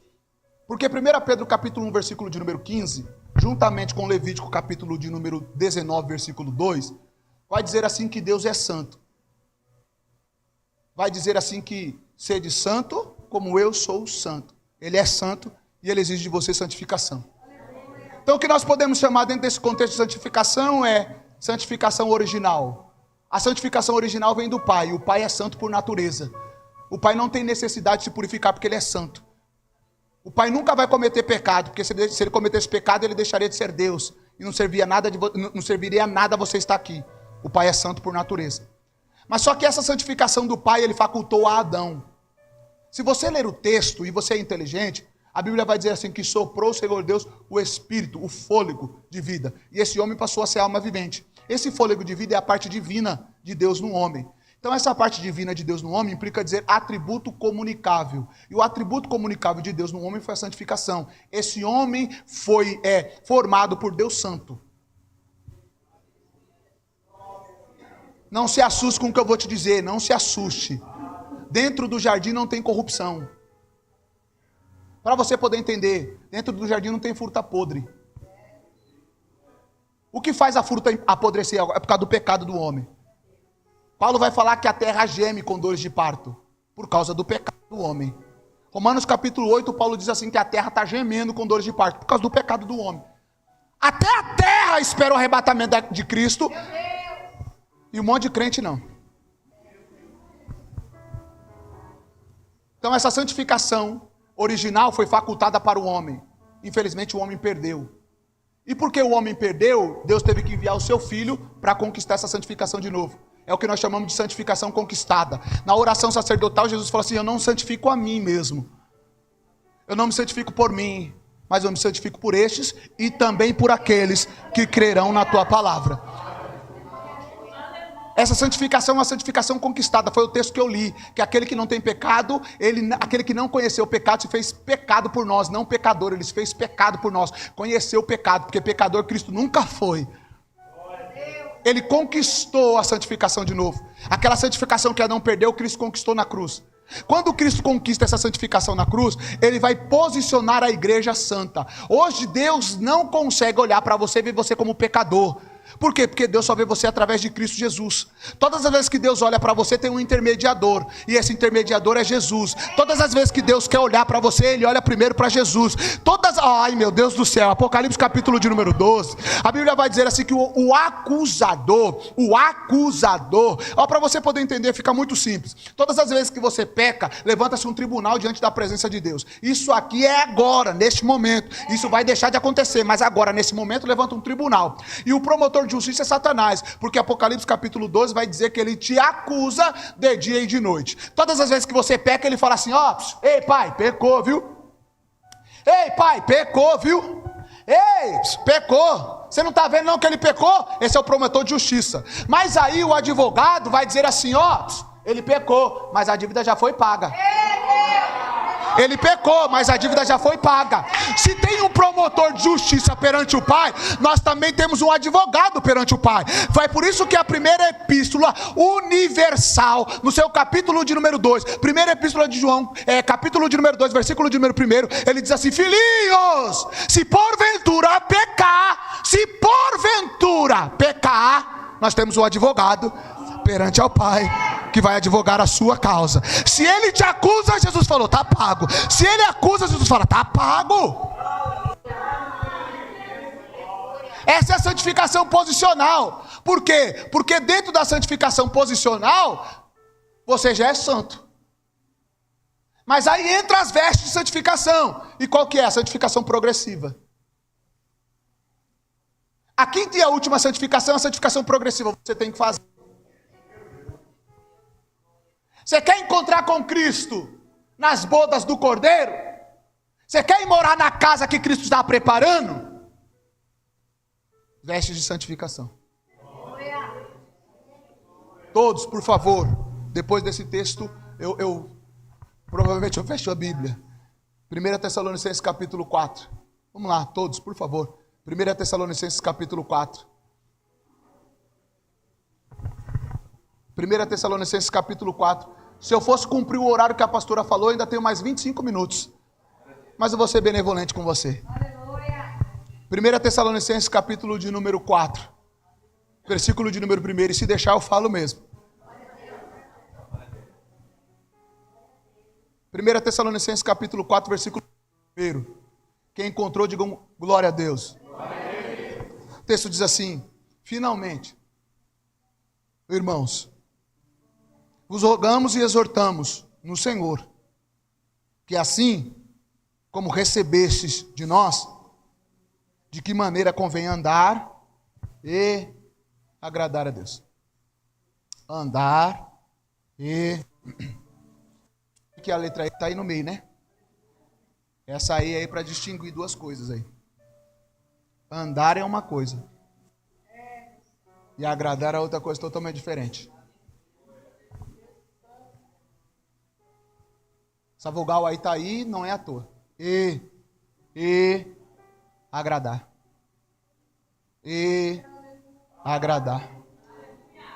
Porque 1 Pedro capítulo 1, versículo de número 15, juntamente com Levítico capítulo de número 19, versículo 2, vai dizer assim que Deus é santo. Vai dizer assim que sede santo como eu sou santo. Ele é santo e ele exige de você santificação. Então o que nós podemos chamar dentro desse contexto de santificação é santificação original. A santificação original vem do Pai. O Pai é santo por natureza. O Pai não tem necessidade de se purificar porque ele é santo. O Pai nunca vai cometer pecado, porque se ele cometesse pecado, ele deixaria de ser Deus. E não serviria a nada você estar aqui. O Pai é santo por natureza. Mas só que essa santificação do Pai, ele facultou a Adão. Se você ler o texto e você é inteligente, a Bíblia vai dizer assim, que soprou o Senhor Deus o Espírito, o fôlego de vida. E esse homem passou a ser alma vivente. Esse fôlego de vida é a parte divina de Deus no homem. Então essa parte divina de Deus no homem implica dizer atributo comunicável. E o atributo comunicável de Deus no homem foi a santificação. Esse homem foi formado por Deus Santo. Não se assuste com o que eu vou te dizer, não se assuste. Dentro do jardim não tem corrupção. Para você poder entender, dentro do jardim não tem fruta podre. O que faz a fruta apodrecer é por causa do pecado do homem. Paulo vai falar que a terra geme com dores de parto, por causa do pecado do homem. Romanos capítulo 8, Paulo diz assim que a terra está gemendo com dores de parto, por causa do pecado do homem. Até a terra espera o arrebatamento de Cristo. E um monte de crente não. Então essa santificação original foi facultada para o homem. Infelizmente o homem perdeu. E porque o homem perdeu, Deus teve que enviar o seu filho para conquistar essa santificação de novo. É o que nós chamamos de santificação conquistada. Na oração sacerdotal, Jesus falou assim: eu não santifico a mim mesmo. Eu não me santifico por mim, mas eu me santifico por estes e também por aqueles que crerão na tua palavra. Essa santificação é uma santificação conquistada. Foi o texto que eu li, que aquele que não tem pecado, aquele que não conheceu o pecado, se fez pecado por nós, não pecador, ele se fez pecado por nós, conheceu o pecado, porque pecador Cristo nunca foi. Ele conquistou a santificação de novo. Aquela santificação que Adão perdeu, Cristo conquistou na cruz. Quando Cristo conquista essa santificação na cruz, Ele vai posicionar a igreja santa. Hoje Deus não consegue olhar para você e ver você como pecador. Por quê? Porque Deus só vê você através de Cristo Jesus. Todas as vezes que Deus olha para você, tem um intermediador, e esse intermediador é Jesus. Todas as vezes que Deus quer olhar para você, Ele olha primeiro para Jesus. Ai meu Deus do céu, Apocalipse capítulo de número 12, a Bíblia vai dizer assim que o acusador, para você poder entender, fica muito simples. Todas as vezes que você peca, levanta-se um tribunal diante da presença de Deus. Isso aqui é agora, neste momento. Isso vai deixar de acontecer, mas agora, nesse momento, levanta um tribunal. E o promotor de justiça é Satanás, porque Apocalipse capítulo 12 vai dizer que ele te acusa de dia e de noite. Todas as vezes que você peca, ele fala assim: ei pai, pecou, viu? Ei pai, pecou, viu? Ei, pecou. Você não está vendo não que ele pecou? Esse é o promotor de justiça. Mas aí o advogado vai dizer assim: ele pecou, mas a dívida já foi paga. Ele pecou, mas a dívida já foi paga. Se tem um promotor de justiça perante o Pai, nós também temos um advogado perante o Pai. Foi por isso que a primeira epístola universal, no seu capítulo de número 2, primeira epístola de João, capítulo de número 2, versículo de número 1, ele diz assim: filhinhos, se porventura pecar, nós temos um advogado perante ao Pai, que vai advogar a sua causa. Se ele te acusa, Jesus falou, tá pago. Se ele acusa, Jesus fala, tá pago. Essa é a santificação posicional. Por quê? Porque dentro da santificação posicional, você já é santo. Mas aí entra as vestes de santificação. E qual que é? A santificação progressiva. A quinta e a última santificação é a santificação progressiva. Você tem que fazer. Você quer encontrar com Cristo nas bodas do Cordeiro? Você quer ir morar na casa que Cristo está preparando? Vestes de santificação. Todos, por favor, depois desse texto, provavelmente eu fecho a Bíblia. 1 Tessalonicenses capítulo 4. Vamos lá, todos, por favor. 1 Tessalonicenses capítulo 4. 1 Tessalonicenses capítulo 4. Se eu fosse cumprir o horário que a pastora falou, ainda tenho mais 25 minutos. Mas eu vou ser benevolente com você. 1 Tessalonicenses capítulo de número 4. Versículo de número 1. E se deixar eu falo mesmo. 1 Tessalonicenses capítulo 4, versículo 1. Quem encontrou, digam glória a Deus. O texto diz assim: finalmente, irmãos, vos rogamos e exortamos no Senhor, que assim como recebestes de nós, de que maneira convém andar e agradar a Deus. Andar e... que a letra E está aí no meio, né? Essa aí para distinguir duas coisas aí. Andar é uma coisa. E agradar é outra coisa totalmente diferente. Essa vogal aí está aí, não é à toa. Agradar. Agradar.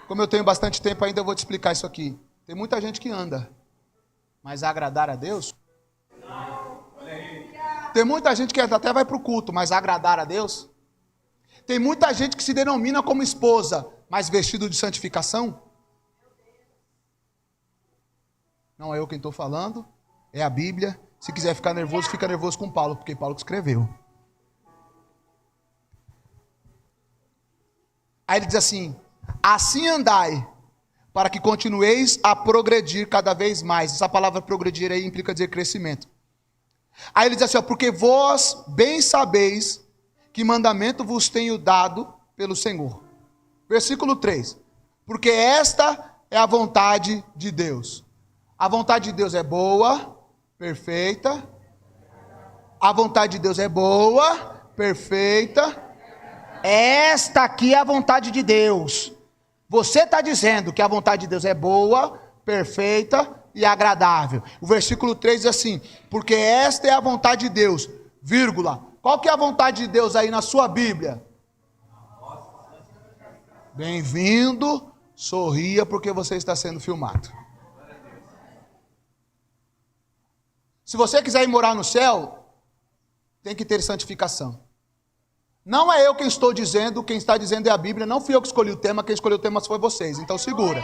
Como eu tenho bastante tempo ainda, eu vou te explicar isso aqui. Tem muita gente que anda, mas agradar a Deus? Tem muita gente que até vai para o culto, mas agradar a Deus? Tem muita gente que se denomina como esposa, mas vestido de santificação? Não é eu quem estou falando, é a Bíblia. Se quiser ficar nervoso, fica nervoso com Paulo, porque Paulo que escreveu. Aí ele diz assim: assim andai, para que continueis a progredir cada vez mais. Essa palavra progredir aí implica dizer crescimento. Aí ele diz assim, porque vós bem sabeis que mandamento vos tenho dado pelo Senhor. Versículo 3. Porque esta é a vontade de Deus. A vontade de Deus é boa, perfeita. A vontade de Deus é boa, perfeita. Esta aqui é a vontade de Deus. Você está dizendo que a vontade de Deus é boa, perfeita e agradável. O versículo 3 diz assim: porque esta é a vontade de Deus, vírgula. Qual que é a vontade de Deus aí na sua Bíblia? Bem-vindo, Sorria porque você está sendo filmado. Se você quiser ir morar no céu, tem que ter santificação. Não é eu quem estou dizendo, quem está dizendo é a Bíblia. Não fui eu que escolhi o tema, quem escolheu o tema foi vocês. Então segura.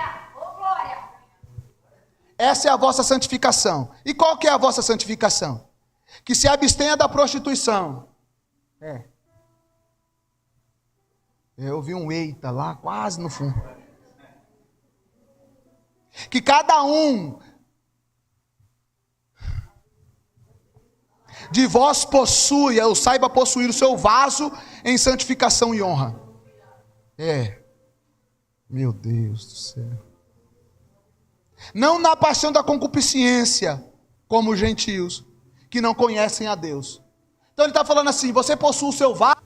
Essa é a vossa santificação. E qual que é a vossa santificação? Que se abstenha da prostituição. Eu vi um eita lá, quase no fundo. Que cada um de vós possui, ou saiba possuir o seu vaso em santificação e honra. Meu Deus do céu. Não na paixão da concupiscência, como os gentios, que não conhecem a Deus. Então ele está falando assim, você possui o seu vaso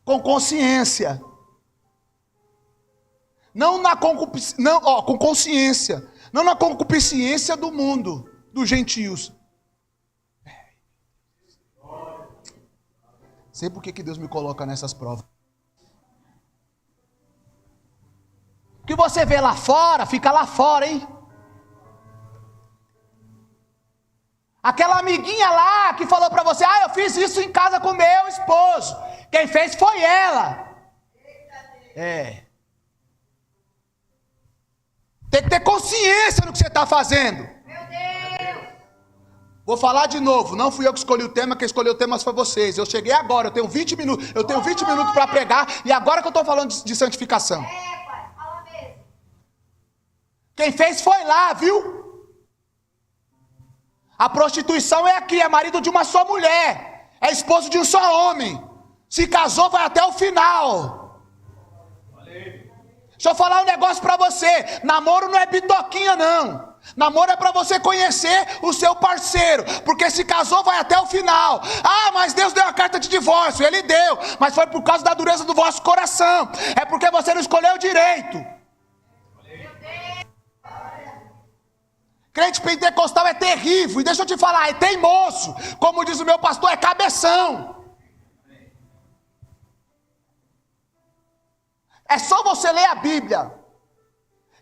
com consciência. Não na concupiscência, com consciência. Não na concupiscência do mundo, dos gentios. Sei por que Deus me coloca nessas provas. O que você vê lá fora, fica lá fora, hein? Aquela amiguinha lá que falou para você, eu fiz isso em casa com meu esposo. Quem fez foi ela. Tem que ter consciência no que você está fazendo. Meu Deus. Vou falar de novo, não fui eu que escolhi o tema, quem escolheu o tema foi vocês. Eu cheguei agora, eu tenho 20 minutos. Eu tenho 20 minutos para pregar e agora que eu estou falando de santificação. Pai, fala mesmo. Quem fez foi lá, viu? A prostituição é aqui, é marido de uma só mulher, é esposo de um só homem. Se casou, vai até o final. Deixa eu falar um negócio para você. Namoro não é bitoquinha, não. Namoro é para você conhecer o seu parceiro, porque se casou, vai até o final. Mas Deus deu a carta de divórcio. Ele deu, mas foi por causa da dureza do vosso coração. É porque você não escolheu direito. Crente pentecostal é terrível, e deixa eu te falar, é teimoso. Como diz o meu pastor, é cabeção. É só você ler a Bíblia,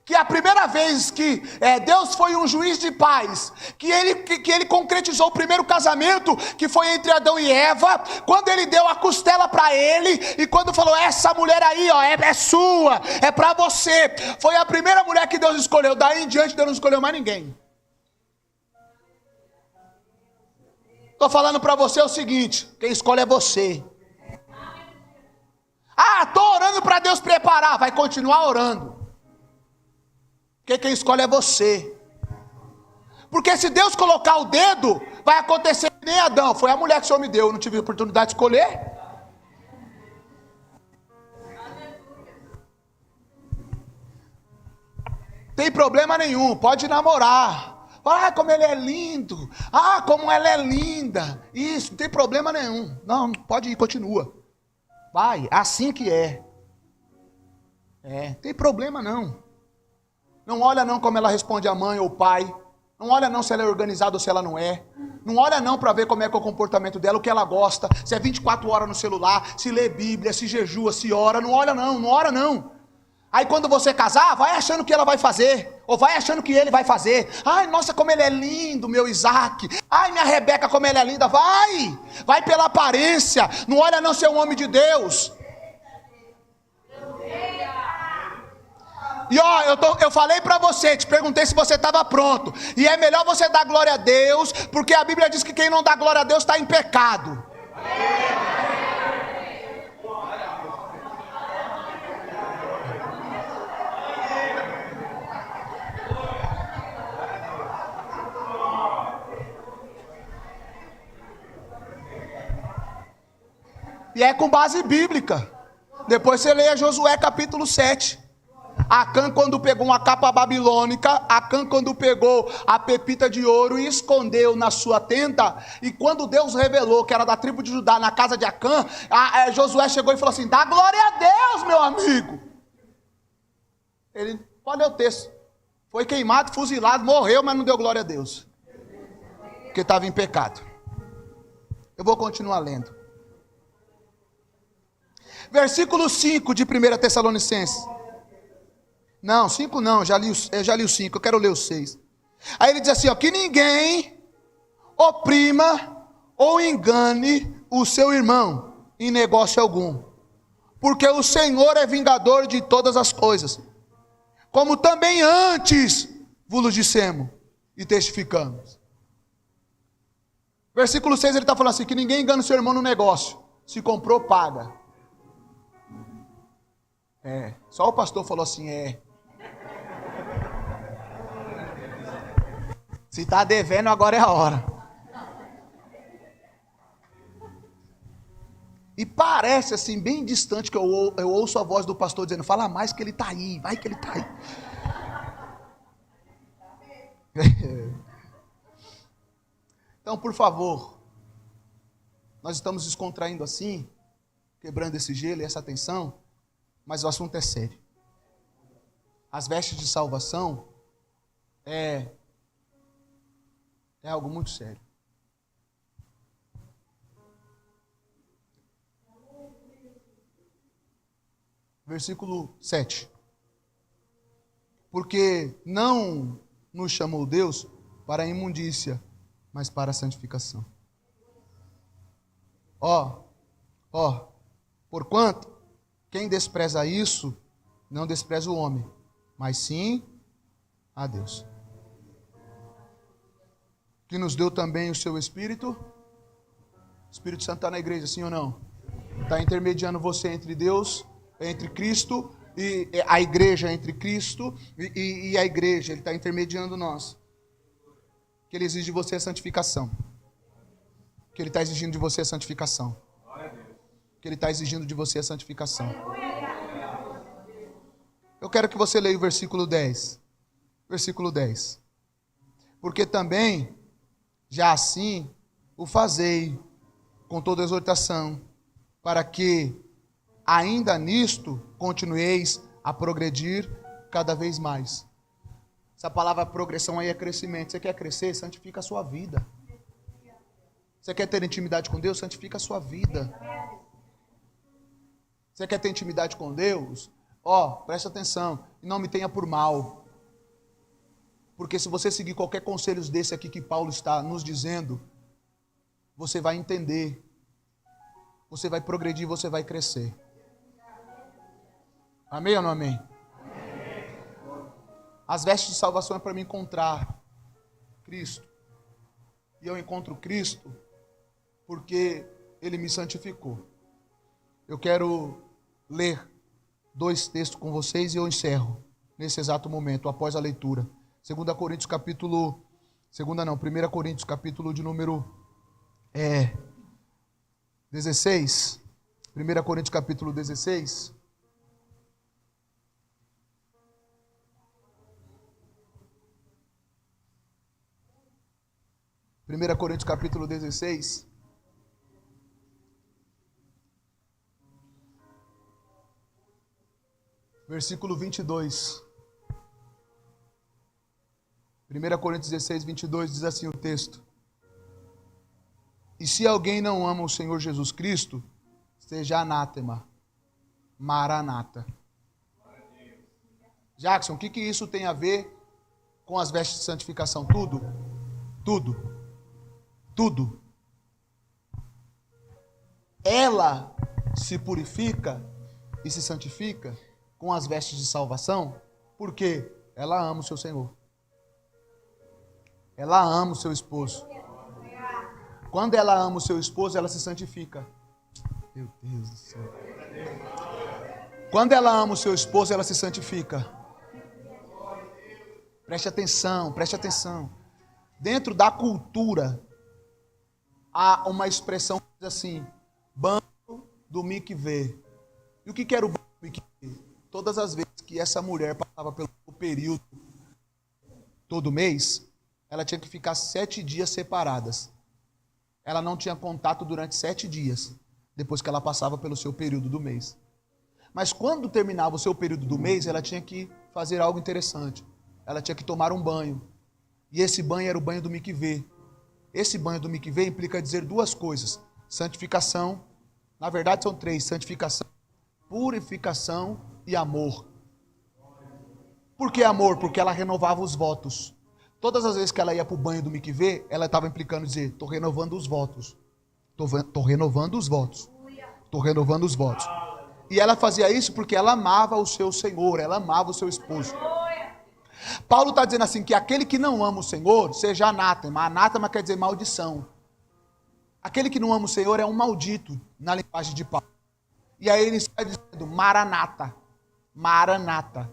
que a primeira vez que Deus foi um juiz de paz, que ele concretizou o primeiro casamento, que foi entre Adão e Eva, quando ele deu a costela para ele, e quando falou, essa mulher aí, é sua, é para você. Foi a primeira mulher que Deus escolheu, daí em diante Deus não escolheu mais ninguém. Estou falando para você o seguinte, quem escolhe é você. Estou orando para Deus preparar, vai continuar orando. Porque quem escolhe é você. Porque se Deus colocar o dedo, vai acontecer que nem Adão. Foi a mulher que o Senhor me deu, eu não tive oportunidade de escolher. Tem problema nenhum, pode namorar. Como ele é lindo. Como ela é linda. Isso, não tem problema nenhum. Não, pode ir, continua. Vai, assim que é. Não tem problema não. Não olha não como ela responde a mãe ou o pai. Não olha não se ela é organizada ou se ela não é. Não olha não para ver como é que é o comportamento dela, o que ela gosta. Se é 24 horas no celular, se lê Bíblia, se jejua, se ora. Não olha não, não ora não. Aí quando você casar, vai achando que ela vai fazer. Ou vai achando que ele vai fazer. Nossa, como ele é lindo, meu Isaac. Minha Rebeca, como ela é linda. Vai pela aparência. Não olha não ser um homem de Deus. E eu falei para você, te perguntei se você estava pronto. E é melhor você dar glória a Deus, porque a Bíblia diz que quem não dá glória a Deus está em pecado. E é com base bíblica. Depois você leia Josué capítulo 7. Acã quando pegou uma capa babilônica, Acã quando pegou a pepita de ouro e escondeu na sua tenda, e quando Deus revelou que era da tribo de Judá na casa de Acã, Josué chegou e falou assim, dá glória a Deus, meu amigo. Ele, olha o texto, foi queimado, fuzilado, morreu, mas não deu glória a Deus, porque estava em pecado. Eu vou continuar lendo. Versículo 5 de 1 Tessalonicenses. Não, 5 não, eu já li o 5, eu quero ler o 6. Aí ele diz assim, ó, que ninguém oprima ou engane o seu irmão em negócio algum, porque o Senhor é vingador de todas as coisas, como também antes vos dissemos e testificamos. Versículo 6 ele está falando assim, que ninguém engane o seu irmão no negócio, se comprou, paga. Só o pastor falou assim, se está devendo, agora é a hora. E parece assim, bem distante, que eu ouço a voz do pastor dizendo, fala mais que ele está aí, vai que ele está aí. Então, por favor, nós estamos descontraindo assim, quebrando esse gelo e essa tensão, mas o assunto é sério. As vestes de salvação é algo muito sério. Versículo 7. Porque não nos chamou Deus para a imundícia, mas para a santificação. Porquanto, quem despreza isso, não despreza o homem, mas sim a Deus. Que nos deu também o seu Espírito. O Espírito Santo está na igreja, sim ou não? Está intermediando você entre Deus, entre Cristo, e a igreja entre Cristo e a igreja. Ele está intermediando nós. Que ele exige de você a santificação. Que ele está exigindo de você a santificação. Que ele está exigindo de você a santificação. Eu quero que você leia o versículo 10. Versículo 10. Porque também, já assim, o fazei com toda exortação, para que, ainda nisto, continueis a progredir cada vez mais. Essa palavra progressão aí é crescimento. Você quer crescer? Santifica a sua vida. Você quer ter intimidade com Deus? Santifica a sua vida. Você quer ter intimidade com Deus? Preste atenção. E não me tenha por mal. Porque se você seguir qualquer conselho desse aqui que Paulo está nos dizendo, você vai entender. Você vai progredir, você vai crescer. Amém ou não amém? As vestes de salvação é para me encontrar Cristo. E eu encontro Cristo porque Ele me santificou. Eu quero ler 2 textos com vocês e eu encerro nesse exato momento, após a leitura. 1 Coríntios capítulo de número 16. 1 Coríntios capítulo 16. Primeira Coríntios capítulo 16. Versículo 22. 1 Coríntios 16, 22 diz assim o texto. E se alguém não ama o Senhor Jesus Cristo, seja anátema, maranata. Jackson, o que isso tem a ver com as vestes de santificação? Tudo. Ela se purifica e se santifica com as vestes de salvação, porque ela ama o seu Senhor. Ela ama o seu esposo. Quando ela ama o seu esposo, ela se santifica. Meu Deus do céu. Quando ela ama o seu esposo, ela se santifica. Preste atenção. Dentro da cultura, há uma expressão que diz assim, banho do mikvê. E o que era o banho do mikvê? Todas as vezes que essa mulher passava pelo período, todo mês, ela tinha que ficar 7 dias separadas. Ela não tinha contato durante 7 dias, depois que ela passava pelo seu período do mês. Mas quando terminava o seu período do mês, ela tinha que fazer algo interessante. Ela tinha que tomar um banho. E esse banho era o banho do mikvê. Esse banho do mikvê implica dizer 2 coisas. Santificação, na verdade são 3. Santificação, purificação e amor. Por que amor? Porque ela renovava os votos. Todas as vezes que ela ia para o banho do mikvê, ela estava implicando dizer, estou renovando os votos. Estou renovando os votos. Estou renovando os votos. E ela fazia isso porque ela amava o seu Senhor, ela amava o seu esposo. Paulo está dizendo assim, que aquele que não ama o Senhor, seja anátema. Anátema quer dizer maldição. Aquele que não ama o Senhor é um maldito, na linguagem de Paulo. E aí ele está dizendo, Maranata, Maranata,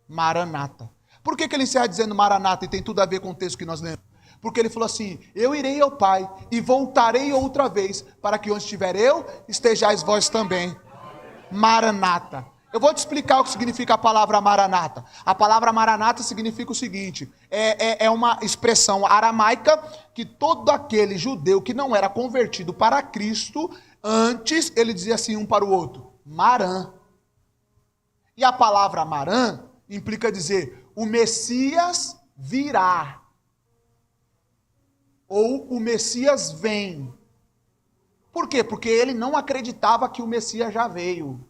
Maranata. Por que ele encerra dizendo Maranata e tem tudo a ver com o texto que nós lemos? Porque ele falou assim, eu irei ao Pai e voltarei outra vez, para que onde estiver eu, estejais vós também. Maranata. Eu vou te explicar o que significa a palavra Maranata. A palavra Maranata significa o seguinte, é uma expressão aramaica que todo aquele judeu que não era convertido para Cristo, antes ele dizia assim um para o outro, Marã. E a palavra Marã implica dizer, o Messias virá. Ou o Messias vem. Por quê? Porque ele não acreditava que o Messias já veio.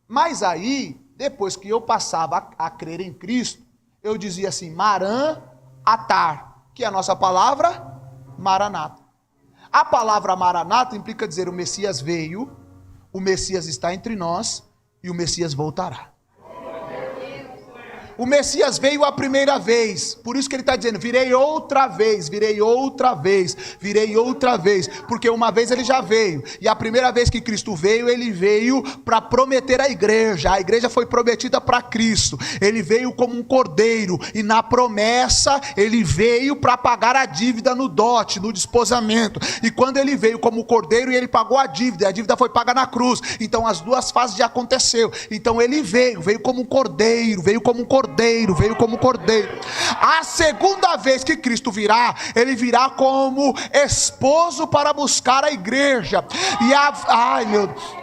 Mas aí, depois que eu passava a crer em Cristo, eu dizia assim, Maran Atar, que é a nossa palavra, Maranata. A palavra Maranata implica dizer o Messias veio, o Messias está entre nós e o Messias voltará. O Messias veio a primeira vez, por isso que ele está dizendo, virei outra vez, virei outra vez, virei outra vez, porque uma vez ele já veio, e a primeira vez que Cristo veio, ele veio para prometer a igreja foi prometida para Cristo, ele veio como um cordeiro, e na promessa, ele veio para pagar a dívida no dote, no desposamento, e quando ele veio como cordeiro, ele pagou a dívida foi paga na cruz, então as duas fases já aconteceu, então ele veio como um cordeiro, veio como cordeiro. A segunda vez que Cristo virá, ele virá como esposo para buscar a igreja. E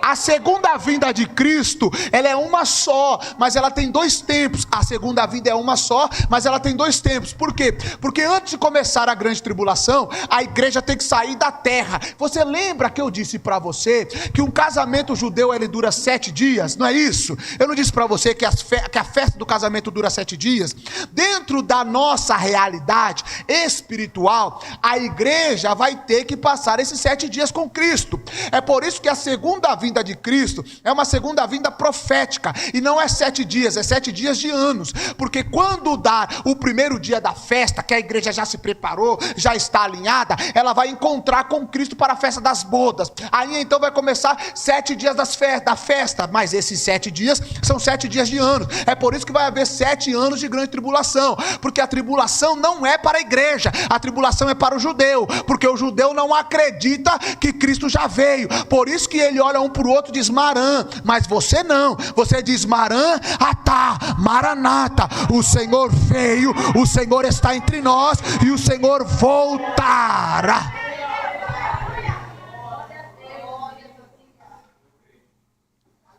a segunda vinda de Cristo, ela é uma só, mas ela tem dois tempos. A segunda vinda é uma só, mas ela tem dois tempos. Por quê? Porque antes de começar a grande tribulação, a igreja tem que sair da terra. Você lembra que eu disse para você que um casamento judeu ele dura 7 dias? Não é isso? Eu não disse para você que a festa do casamento dura 7 dias, dentro da nossa realidade espiritual, a igreja vai ter que passar esses 7 dias com Cristo. É por isso que a segunda vinda de Cristo é uma segunda vinda profética, e não é 7 dias, é 7 dias de anos, porque quando dá o primeiro dia da festa, que a igreja já se preparou, já está alinhada, ela vai encontrar com Cristo para a festa das bodas, aí então vai começar 7 dias da festa, mas esses 7 dias são 7 dias de anos, é por isso que vai haver 7 anos de grande tribulação, porque a tribulação não é para a igreja, a tribulação é para o judeu, porque o judeu não acredita que Cristo já veio, por isso que ele olha um para o outro e diz Marã, mas você não, você diz Marã Atá, Maranata, o Senhor veio, o Senhor está entre nós e o Senhor voltará.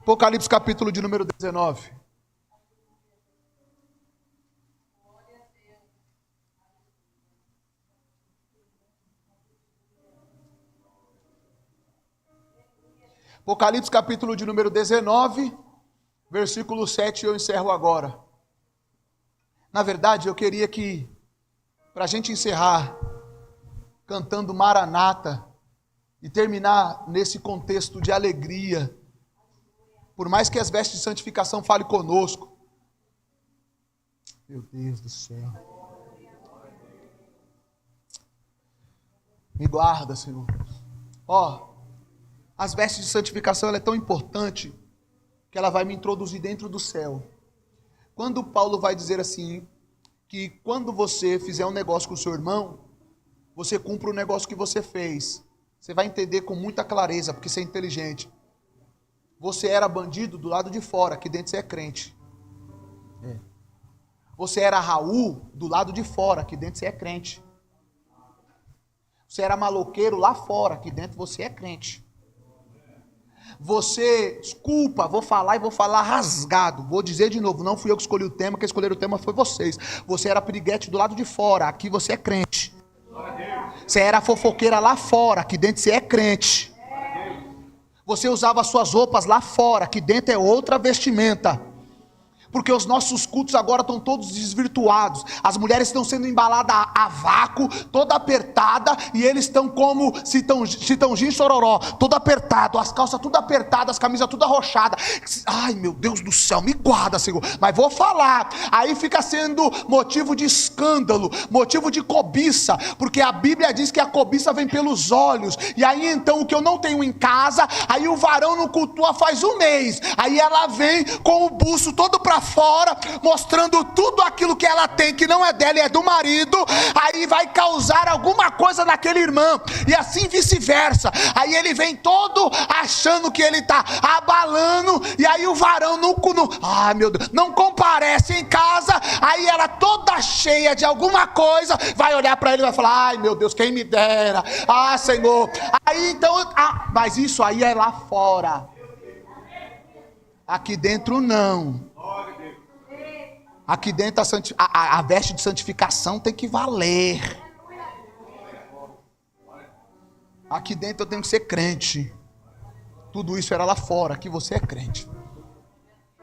Apocalipse capítulo de número 19. Apocalipse capítulo de número 19, versículo 7, eu encerro agora. Na verdade, eu queria que, para a gente encerrar, cantando Maranata, e terminar nesse contexto de alegria, por mais que as vestes de santificação falem conosco, meu Deus do céu, me guarda, Senhor, as vestes de santificação ela é tão importante que ela vai me introduzir dentro do céu. Quando Paulo vai dizer assim, que quando você fizer um negócio com o seu irmão, você cumpre o negócio que você fez. Você vai entender com muita clareza, porque você é inteligente. Você era bandido do lado de fora, aqui dentro você é crente. Você era Raul do lado de fora, aqui dentro você é crente. Você era maloqueiro lá fora, aqui dentro você é crente. Você, desculpa, vou falar rasgado, vou dizer de novo, não fui eu que escolhi o tema, quem escolheu o tema foi vocês. Você era piriguete do lado de fora, aqui você é crente. Você era fofoqueira lá fora, aqui dentro você é crente. Você usava suas roupas lá fora, aqui dentro é outra vestimenta. porque os nossos cultos agora estão todos desvirtuados. As mulheres estão sendo embaladas a vácuo, toda apertada, e eles estão como Chitãozinho e Chororó, todo apertado, as calças tudo apertadas, as camisas tudo arrochadas. Ai, meu Deus do céu, me guarda, Senhor. Mas vou falar. Aí fica sendo motivo de escândalo, motivo de cobiça, porque a Bíblia diz que a cobiça vem pelos olhos. E aí então o que eu não tenho em casa, aí o varão não cultua faz um mês, aí ela vem com o buço todo para fora, mostrando tudo aquilo que ela tem, que não é dela e é do marido. Aí vai causar alguma coisa naquele irmão, e assim vice-versa. Aí ele vem todo achando que ele está abalando, e aí o varão meu Deus, não comparece em casa. Aí ela toda cheia de alguma coisa vai olhar para ele e vai falar: ai meu Deus, quem me dera, Senhor. Aí então, mas isso aí é lá fora, aqui dentro não. Aqui dentro a veste de santificação tem que valer. Aqui dentro eu tenho que ser crente. Tudo isso era lá fora, aqui você é crente.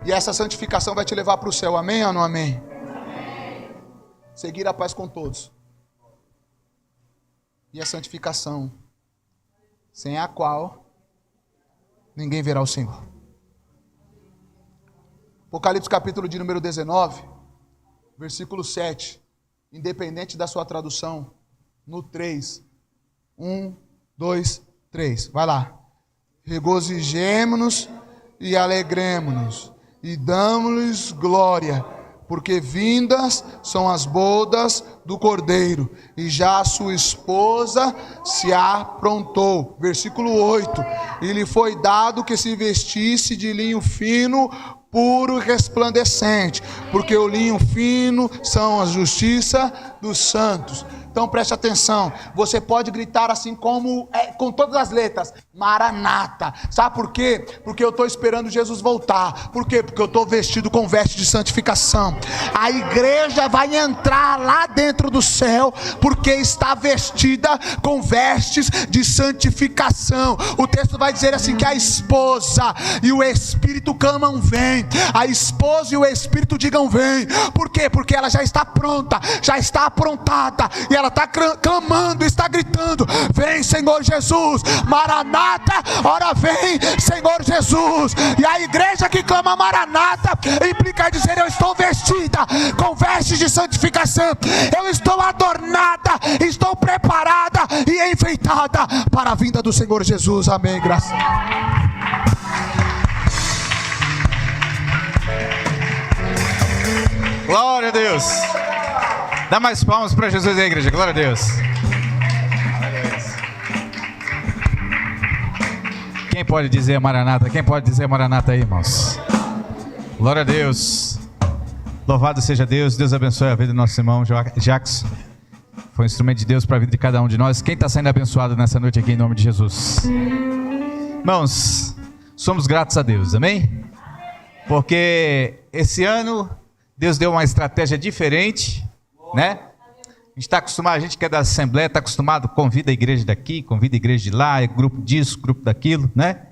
E essa santificação vai te levar para o céu, amém ou não amém? Amém. Seguir a paz com todos. E a santificação, sem a qual ninguém verá o Senhor. Apocalipse capítulo de número 19, versículo 7. Independente da sua tradução, no 3. 1, 2, 3. Vai lá. Regozijemo-nos e alegremo-nos e damos-lhes glória, porque vindas são as bodas do Cordeiro, e já a sua esposa se aprontou. Versículo 8. E lhe foi dado que se vestisse de linho fino, puro e resplandecente, porque o linho fino são a justiça dos santos. Então preste atenção, você pode gritar assim como, com todas as letras, Maranata. Sabe por quê? Porque eu estou esperando Jesus voltar. Por quê? Porque eu estou vestido com veste de santificação. A igreja vai entrar lá dentro do céu, porque está vestida com vestes de santificação. O texto vai dizer assim, que a esposa e o Espírito clamam vem. A esposa e o Espírito digam vem. Por quê? Porque ela já está pronta, já está aprontada, e ela está clamando, está gritando: vem Senhor Jesus, Maranata, ora vem Senhor Jesus. E a igreja que clama Maranata implica dizer: eu estou vestida com vestes de santificação, eu estou adornada, estou preparada e enfeitada para a vinda do Senhor Jesus. Amém, graças. Glória a Deus. Dá mais palmas para Jesus e a igreja. Glória a Deus. Quem pode dizer Maranata? Quem pode dizer Maranata aí, irmãos? Glória a Deus. Louvado seja Deus. Deus abençoe a vida do nosso irmão Jackson. Foi um instrumento de Deus para a vida de cada um de nós. Quem está saindo abençoado nessa noite aqui em nome de Jesus? Irmãos, somos gratos a Deus, amém? Porque esse ano Deus deu uma estratégia diferente, né? A gente está acostumado, a gente que é da Assembleia está acostumado, convida a igreja daqui, convida a igreja de lá, é grupo disso, grupo daquilo, né?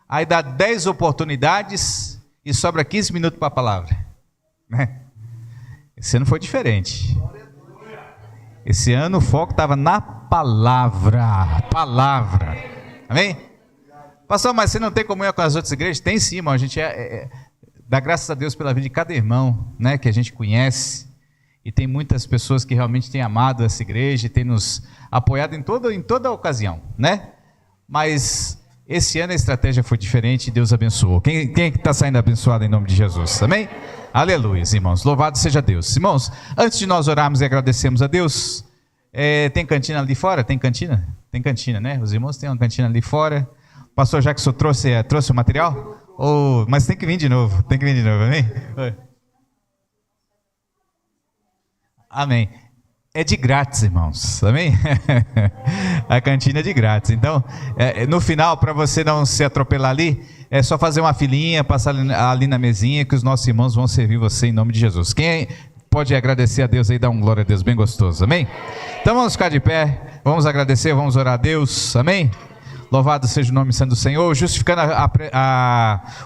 Aí dá 10 oportunidades e sobra 15 minutos para a palavra, né? Esse ano foi diferente. Esse ano o foco estava na palavra, amém? Pastor, mas você não tem comunhão com as outras igrejas? Tem sim, irmão, a gente dá graças a Deus pela vida de cada irmão, né, que a gente conhece. E tem muitas pessoas que realmente têm amado essa igreja, e têm nos apoiado em toda ocasião, né? Mas esse ano a estratégia foi diferente e Deus abençoou. Quem está saindo abençoado em nome de Jesus? Amém? Aleluia, irmãos. Louvado seja Deus. Irmãos, antes de nós orarmos e agradecermos a Deus, tem cantina ali fora? Tem cantina? Tem cantina, né? Os irmãos têm uma cantina ali fora. O pastor Jackson trouxe o material? Mas tem que vir de novo, amém? Amém. É de grátis, irmãos, amém? A cantina é de grátis. Então, no final, para você não se atropelar ali, é só fazer uma filinha, passar ali na mesinha, que os nossos irmãos vão servir você em nome de Jesus. Quem pode agradecer a Deus aí, dá um glória a Deus bem gostoso, amém? Então vamos ficar de pé, vamos agradecer, vamos orar a Deus, amém? Louvado seja o nome santo do Senhor. Justificando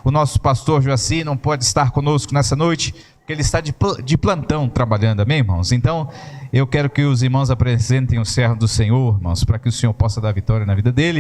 o nosso pastor Joaci, não pode estar conosco nessa noite, porque ele está de plantão trabalhando, amém, irmãos? Então, eu quero que os irmãos apresentem o servo do Senhor, irmãos, para que o Senhor possa dar vitória na vida dele.